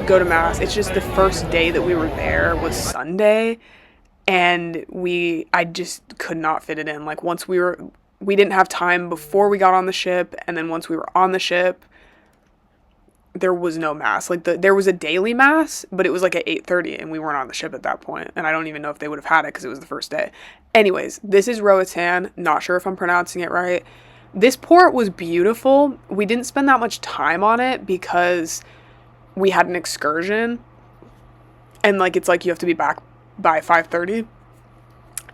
go to mass. It's just the first day that we were there was Sunday, and I just could not fit it in. Like, we didn't have time before we got on the ship, and then once we were on the ship, there was no mass. Like, there was a daily mass, but it was, like, at 8:30, and we weren't on the ship at that point, and I don't even know if they would have had it because it was the first day. Anyways, this is Roatan. Not sure if I'm pronouncing it right. This port was beautiful. We didn't spend that much time on it because we had an excursion, and, like, it's, like, you have to be back by 5:30.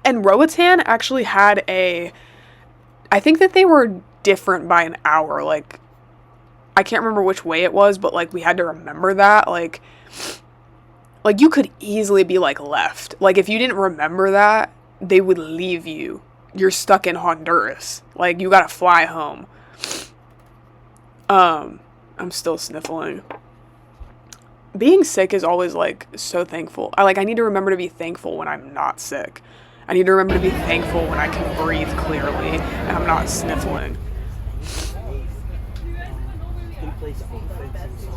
And Roatan actually had I think that they were different by an hour. Like, I can't remember which way it was, but, like, we had to remember that. Like, you could easily be, like, left. Like, if you didn't remember that, they would leave you. You're stuck in Honduras. Like, you gotta fly home. I'm still sniffling. Being sick is always like so thankful. I need to remember to be thankful when I'm not sick. I need to remember to be thankful when I can breathe clearly and I'm not sniffling.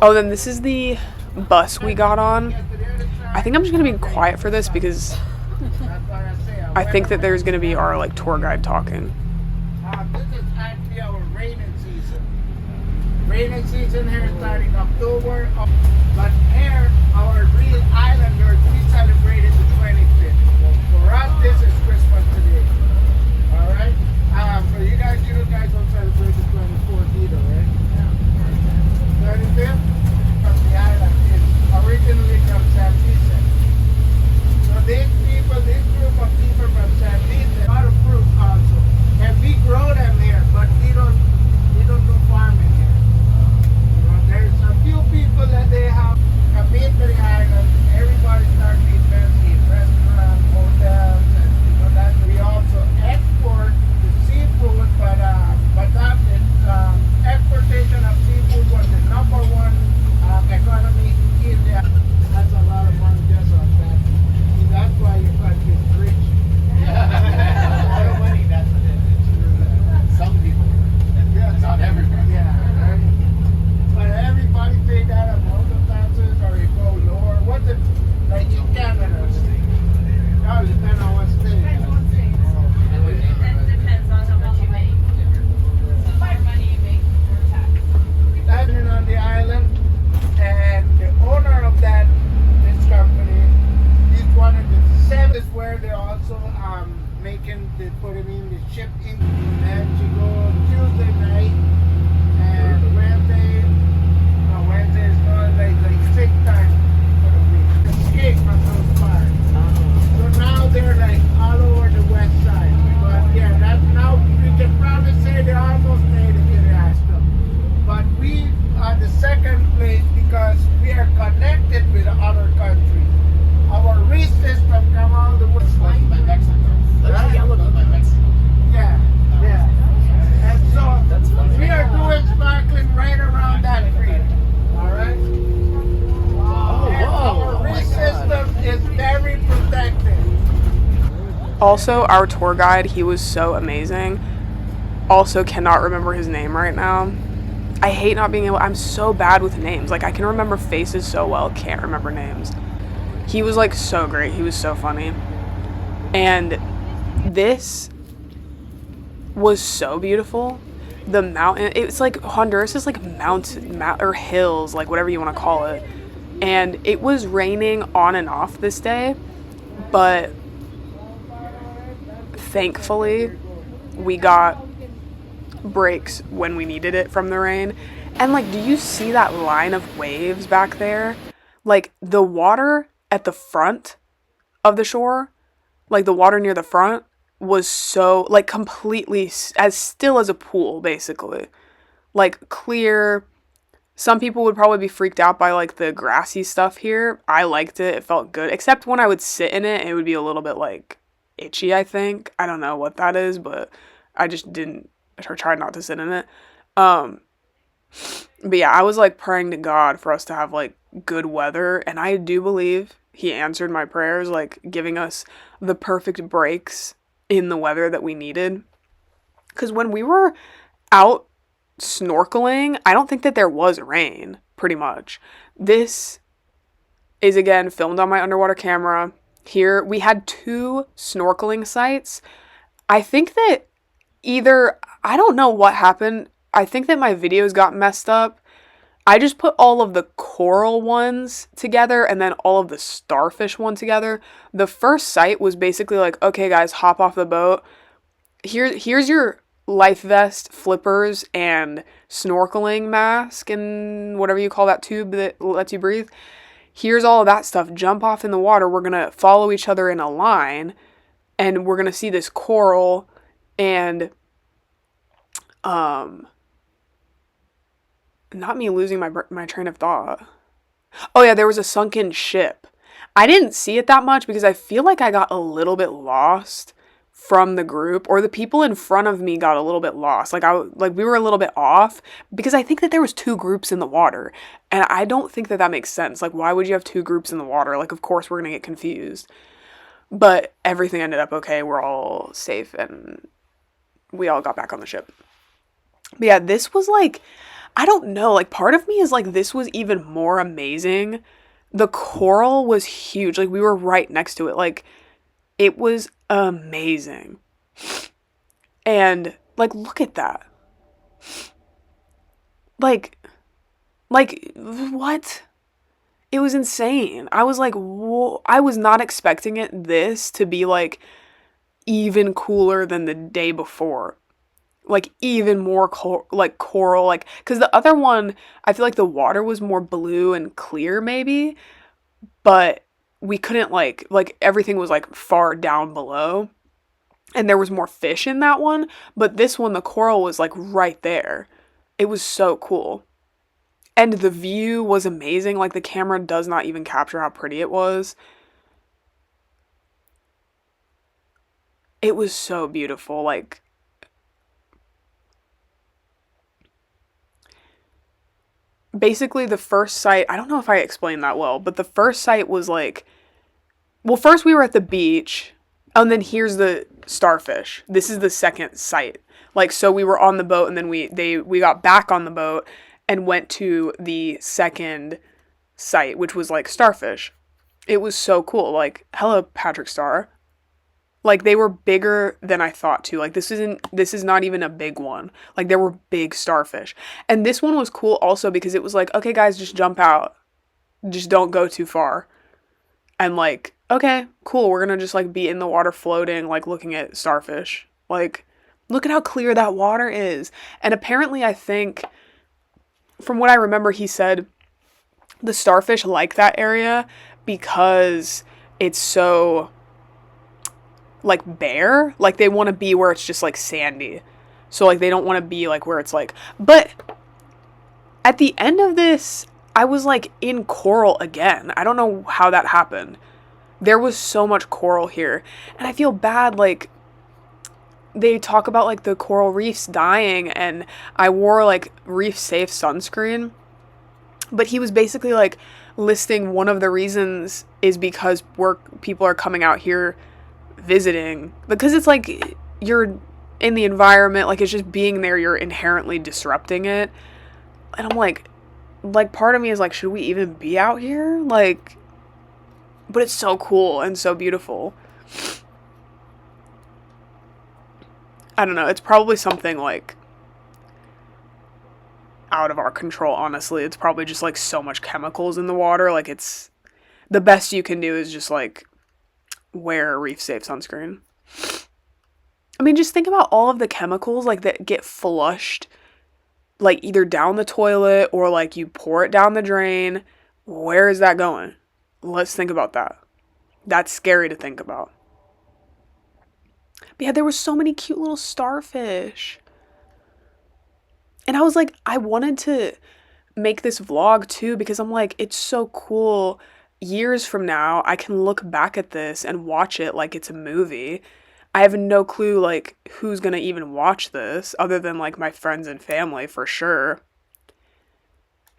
Oh, then this is the bus we got on. I think I'm just gonna be quiet for this because I think that there's gonna be our like tour guide talking. This is actually our rainy season. Rainy season here starting October. But here, our real islanders, we celebrated the 25th. For us, this is Christmas today. Alright? For you guys don't celebrate the 24th either, right? 25th from the island is originally from San Vicente. So these people, this group of people from San Vicente, a lot of fruit also. And we grow them here, but we don't do farming here. You know, there's a few people that they have come into the island. Everybody starts to invest in restaurants, hotels, and you know that we also export the seafood, but that is exportation of seafood was the number one economy in India. That's a lot of money just on that. See, that's why your country is rich. A lot of money, that's what it is. Some people. Yeah, not everybody. Yeah, right? But everybody pay that amount of taxes or you go lower. What's it like in Canada? No, it depends on what state. Depends on how much you make. So the more money you make, the more tax. Landing on the island, and the owner of this company, he's one of the seven where they're also putting in the ship in Mexico Tuesday night, and Wednesday is not like sick time for the week. Escape from those parts. So now they're like all over the west side. But yeah, that's now we can probably say they almost made it to the island. But we are the second place because we are connected with the other countries. Our reef system come all the way. Like by Mexico. That's yellow by Mexico. Yeah, yeah. And so we are doing snorkeling right around that reef. Alright? Our reef system is very protected. Also, our tour guide, he was so amazing. Also cannot remember his name right now. I hate not being able, I'm so bad with names. Like I can remember faces so well, can't remember names. He was like so great. He was so funny. And this was so beautiful. The mountain, it's like Honduras is like mountain or hills, like whatever you want to call it. And it was raining on and off this day, but thankfully we got breaks when we needed it from the rain. And like, do you see that line of waves back there? Like the water at the front of the shore, like the water near the front was so like completely as still as a pool, basically. Like clear. Some people would probably be freaked out by like the grassy stuff here. I liked it. It felt good. Except when I would sit in it, it would be a little bit like itchy, I think. I don't know what that is, but I just didn't try not to sit in it. But yeah, I was like praying to God for us to have like good weather, and I do believe he answered my prayers, like giving us the perfect breaks in the weather that we needed. Because when we were out snorkeling, I don't think that there was rain, pretty much. This is again filmed on my underwater camera. Here we had 2 snorkeling sites. I think that I don't know what happened. I think that my videos got messed up. I just put all of the coral ones together and then all of the starfish one together. The first site was basically like, okay guys, hop off the boat. Here's your life vest, flippers, and snorkeling mask and whatever you call that tube that lets you breathe. Here's all of that stuff. Jump off in the water. We're going to follow each other in a line and we're going to see this coral and not me losing my train of thought. Oh yeah, there was a sunken ship. I didn't see it that much because I feel like I got a little bit lost from the group, or the people in front of me got a little bit lost. Like we were a little bit off because I think that there was two groups in the water, and I don't think that that makes sense. Like, why would you have two groups in the water? Like, of course we're gonna get confused. But everything ended up okay. We're all safe and we all got back on the ship. But yeah, this was like, I don't know, like part of me is like, this was even more amazing. The coral was huge. Like, we were right next to it. Like, it was amazing. And like, look at that. Like what? It was insane. I was like, whoa. I was not expecting this to be like even cooler than the day before. Like, even more like coral, like, because the other one, I feel like the water was more blue and clear maybe, but we couldn't like everything was like far down below, and there was more fish in that one, but this one, the coral was like right there. It was so cool. And the view was amazing. Like, the camera does not even capture how pretty it was. It was so beautiful. Like, basically the first sight, I don't know if I explained that well, but the first sight was like, well, first we were at the beach, and then here's the starfish. This is the second sight. Like, so we were on the boat, and then we got back on the boat and went to the second site, which was like starfish. It was so cool. Like, hello, Patrick Star. Like, they were bigger than I thought too. Like, this is not even a big one. Like, there were big starfish. And this one was cool also because it was like, okay guys, just jump out. Just don't go too far. And like, okay, cool. We're gonna just like be in the water floating, like looking at starfish. Like, look at how clear that water is. And apparently, I think, from what I remember, he said the starfish like that area because it's so like bare. Like, they want to be where it's just like sandy. So like, they don't want to be like where it's like, but at the end of this, I was like in coral again. I don't know how that happened. There was so much coral here, and I feel bad. Like, they talk about like the coral reefs dying, and I wore like reef safe sunscreen, but he was basically like listing one of the reasons is because people are coming out here visiting, because it's like you're in the environment, like it's just being there, you're inherently disrupting it. And I'm like part of me is like, should we even be out here? Like, but it's so cool and so beautiful. I don't know, it's probably something like out of our control, honestly. It's probably just like so much chemicals in the water. Like, it's the best you can do is just like wear reef safe sunscreen. I mean, just think about all of the chemicals like that get flushed, like either down the toilet or like you pour it down the drain. Where is that going? Let's think about that. That's scary to think about. But yeah, there were so many cute little starfish. And I was like, I wanted to make this vlog too, because I'm like, it's so cool. Years from now, I can look back at this and watch it like it's a movie. I have no clue like who's gonna even watch this other than like my friends and family for sure.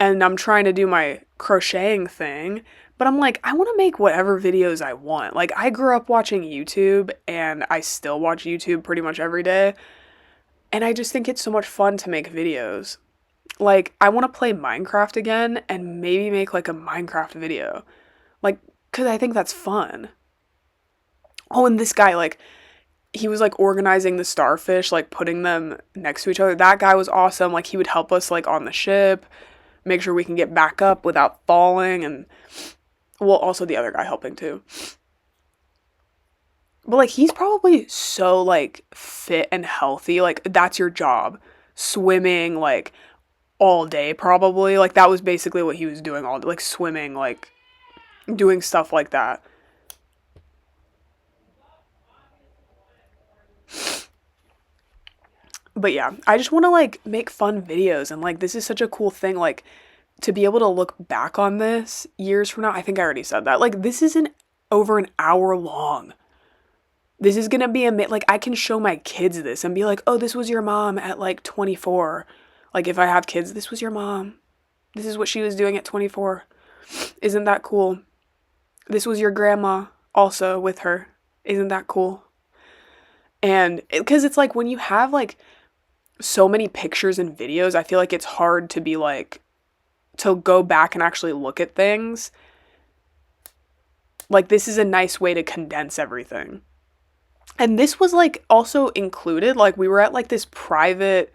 And I'm trying to do my crocheting thing, but I'm like, I want to make whatever videos I want. Like, I grew up watching YouTube, and I still watch YouTube pretty much every day. And I just think it's so much fun to make videos. Like, I want to play Minecraft again and maybe make like a Minecraft video. Like, because I think that's fun. Oh, and this guy, like, he was like organizing the starfish, like putting them next to each other. That guy was awesome. Like, he would help us like on the ship, make sure we can get back up without falling, and well, also the other guy helping too. But like, he's probably so like fit and healthy. Like, that's your job. Swimming like all day probably. Like, that was basically what he was doing all day, like swimming, like doing stuff like that. But yeah, I just want to like make fun videos, and like this is such a cool thing, like to be able to look back on this years from now. I think I already said that. Like, this isn't over an hour long. This is gonna be like, I can show my kids this and be like, oh, this was your mom at like 24. Like, if I have kids, this was your mom. This is what she was doing at 24. Isn't that cool? This was your grandma also with her. Isn't that cool? And because it's like, when you have like so many pictures and videos, I feel like it's hard to be like, to go back and actually look at things. Like, this is a nice way to condense everything. And this was like also included, like, we were at like this private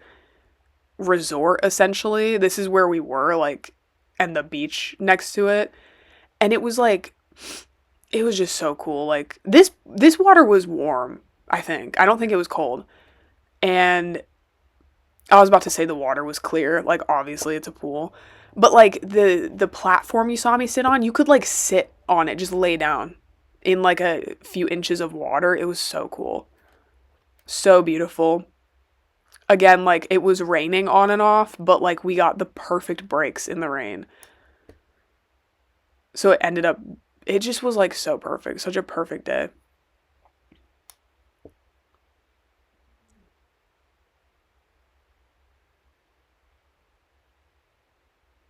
resort essentially. This is where we were, like, and the beach next to it. And it was like, it was just so cool. Like, this water was warm, I think. I don't think it was cold. And I was about to say the water was clear. Like, obviously it's a pool. But like the platform you saw me sit on, you could like sit on it, just lay down in like a few inches of water. It was so cool. So beautiful. Again, like, it was raining on and off, but like we got the perfect breaks in the rain. So it just was like so perfect. Such a perfect day.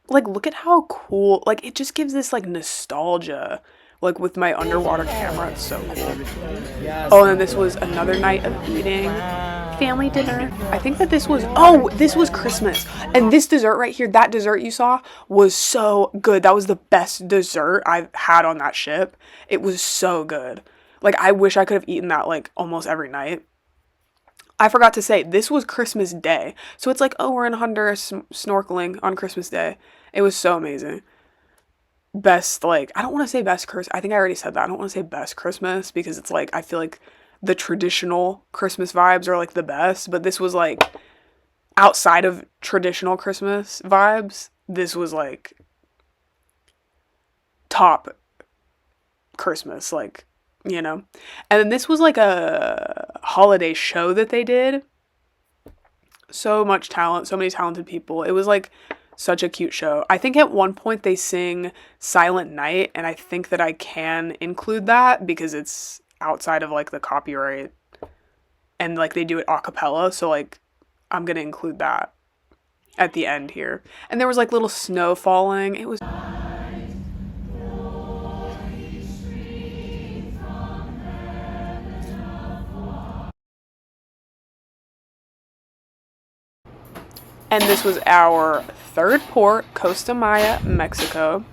Like, look at how cool, like, it just gives this like nostalgia, like, with my underwater camera. It's so cool. Oh, and this was another night of eating, family dinner. I think that this was Christmas. And this dessert right here, that dessert you saw, was so good. That was the best dessert I've had on that ship. It was so good. Like, I wish I could have eaten that like almost every night. I forgot to say, this was Christmas Day. So it's like, oh, we're in Honduras snorkeling on Christmas Day. It was so amazing. Best, like, I don't want to say best Christmas. I think I already said that. I don't want to say best Christmas because it's like, I feel like the traditional Christmas vibes are like the best. But this was like, outside of traditional Christmas vibes, this was like top Christmas, like, you know. And then this was like a holiday show that they did. So much talent, so many talented people. It was like such a cute show. I think at one point they sing Silent Night, and I think that I can include that because it's outside of like the copyright, and like they do it a cappella, so like I'm gonna include that at the end here. And there was like little snow falling. It was and this was our third port, Costa Maya, Mexico.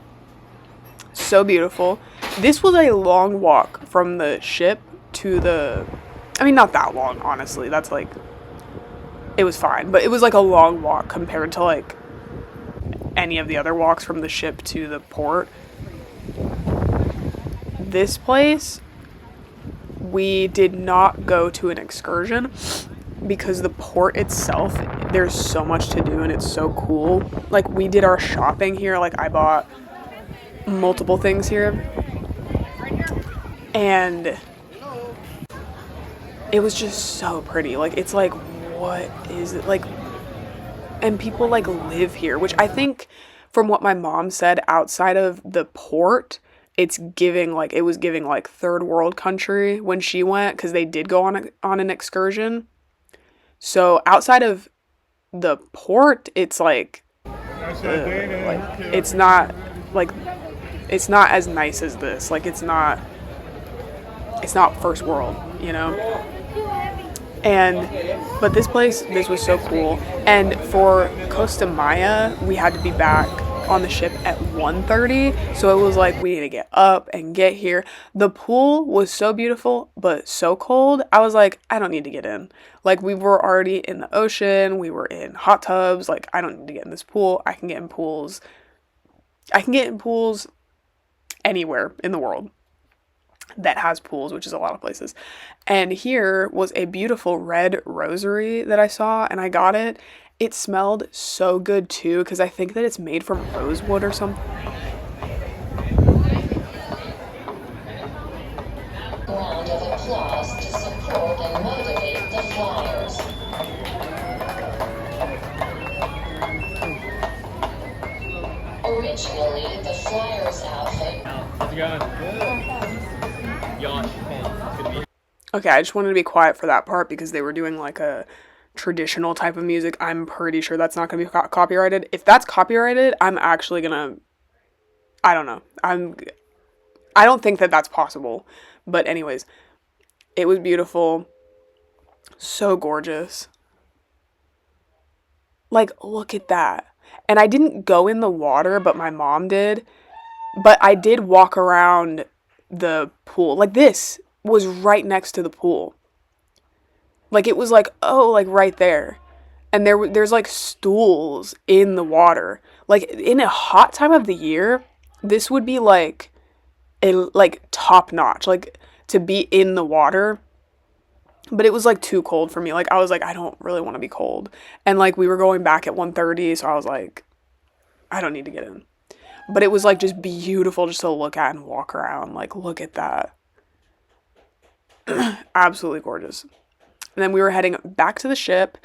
So beautiful. This was a long walk from the ship to the, I mean, not that long, honestly. That's like, it was fine. But it was like a long walk compared to like any of the other walks from the ship to the port. This place, we did not go to an excursion because the port itself, there's so much to do and it's so cool. Like, we did our shopping here. Like, I bought multiple things here. And it was just so pretty. Like, it's like, what is it? Like, and people like live here, which I think from what my mom said, outside of the port, it's giving like, it was giving like third world country when she went, because they did go on an excursion. So outside of the port, it's like it's not as nice as this. Like, it's not first world, you know. But this place, this was so cool. And for Costa Maya, we had to be back on the ship at 1:30, so it was like we need to get up and get here. The pool was so beautiful but so cold. I was like, I don't need to get in. Like, we were already in the ocean, we were in hot tubs. Like, I don't need to get in this pool. I can get in pools anywhere in the world that has pools, which is a lot of places. And here was a beautiful red rosary that I saw, and I got it. It smelled so good too, because I think that it's made from rosewood or something. Round of applause to support and motivate the Flyers. Originally, the Flyers outfit. How's it going? Good. Yacht. Good to be here. Okay, I just wanted to be quiet for that part because they were doing like a traditional type of music. I'm pretty sure that's not going to be copyrighted. If that's copyrighted, I'm actually going to, I don't know. I don't think that that's possible. But anyways, it was beautiful. So gorgeous. Like, look at that. And I didn't go in the water, but my mom did. But I did walk around the pool. Like, this was right next to the pool. Like, it was like, oh, like right there. And there's like stools in the water. Like, in a hot time of the year, this would be like like top notch, like to be in the water. But it was like too cold for me. Like, I was like, I don't really want to be cold. And like, we were going back at 1:30, so I was like, I don't need to get in. But it was like just beautiful just to look at and walk around. Like, look at that. Absolutely gorgeous. And then we were heading back to the ship.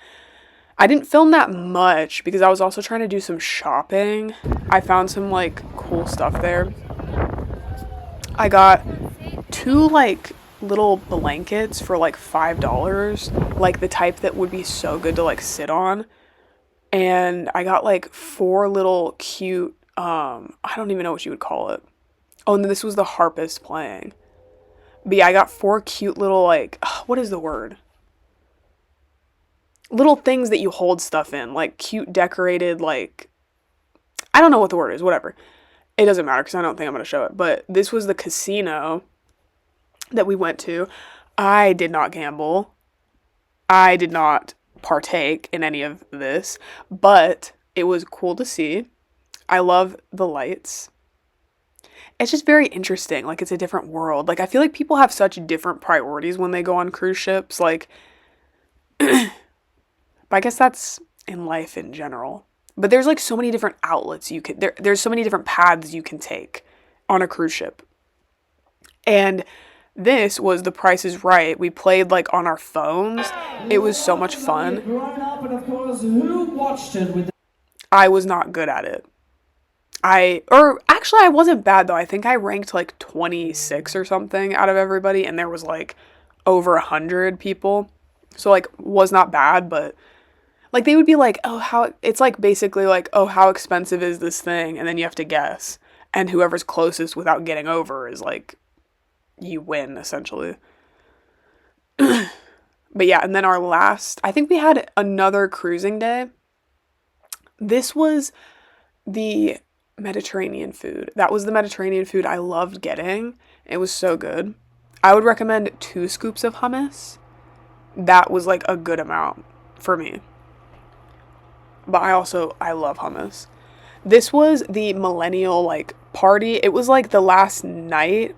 I didn't film that much because I was also trying to do some shopping. I found some like cool stuff there. I got 2 like little blankets for like $5, like the type that would be so good to like sit on. And I got like 4 little cute, I don't even know what you would call it. Oh, and this was the harpist playing. But yeah, I got 4 cute little like, what is the word? Little things that you hold stuff in, like cute decorated, like, I don't know what the word is, whatever. It doesn't matter because I don't think I'm going to show it. But this was the casino that we went to. I did not gamble. I did not partake in any of this, but it was cool to see. I love the lights. It's just very interesting. Like, it's a different world. Like, I feel like people have such different priorities when they go on cruise ships. Like, but I guess that's in life in general. But there's like so many different outlets you could, there's so many different paths you can take on a cruise ship. And this was The Price is Right. We played like on our phones. It was so much fun. I was not good at it. I wasn't bad though. I think I ranked like 26 or something out of everybody, and there was like over 100 people. So like was not bad, but like they would be like, oh, it's like basically like, oh, how expensive is this thing? And then you have to guess. And whoever's closest without getting over is like, you win essentially. But yeah, and then I think we had another cruising day. This was the Mediterranean food. That was the Mediterranean food I loved getting. It was so good. I would recommend 2 scoops of hummus. That was like a good amount for me. But I love hummus. This was the millennial like party. It was like the last night,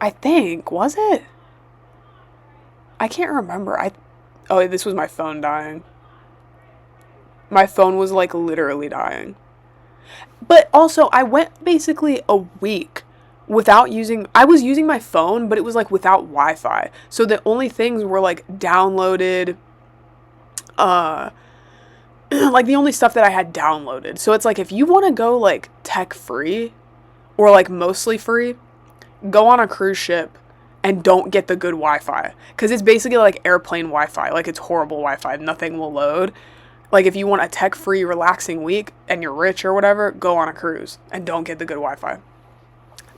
I think. Was it? I can't remember. Oh, this was my phone dying. My phone was like literally dying. But also, I went basically a week without I was using my phone, but it was like without Wi-Fi. So the only things were like downloaded, like the only stuff that I had downloaded. So it's like, if you want to go like tech free or like mostly free, go on a cruise ship and don't get the good Wi-Fi. Because it's basically like airplane Wi-Fi. Like, it's horrible Wi-Fi. Nothing will load. Like, if you want a tech-free, relaxing week and you're rich or whatever, go on a cruise and don't get the good Wi-Fi.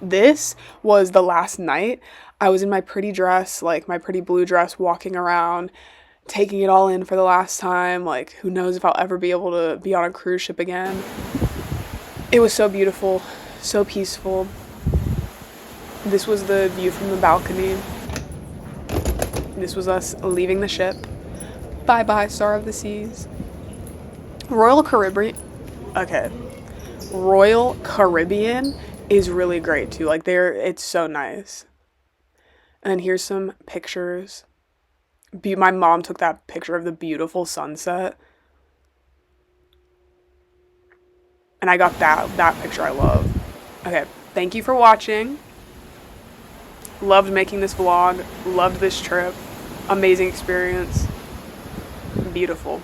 This was the last night. I was in my pretty dress, like my pretty blue dress, walking around, taking it all in for the last time. Like, who knows if I'll ever be able to be on a cruise ship again. It was so beautiful, so peaceful. This was the view from the balcony. This was us leaving the ship. Bye-bye, Star of the Seas. Royal Caribbean is really great too. Like, it's so nice. And then here's some pictures. My mom took that picture of the beautiful sunset. And I got that picture I love. Okay, thank you for watching. Loved making this vlog. Loved this trip. Amazing experience. Beautiful.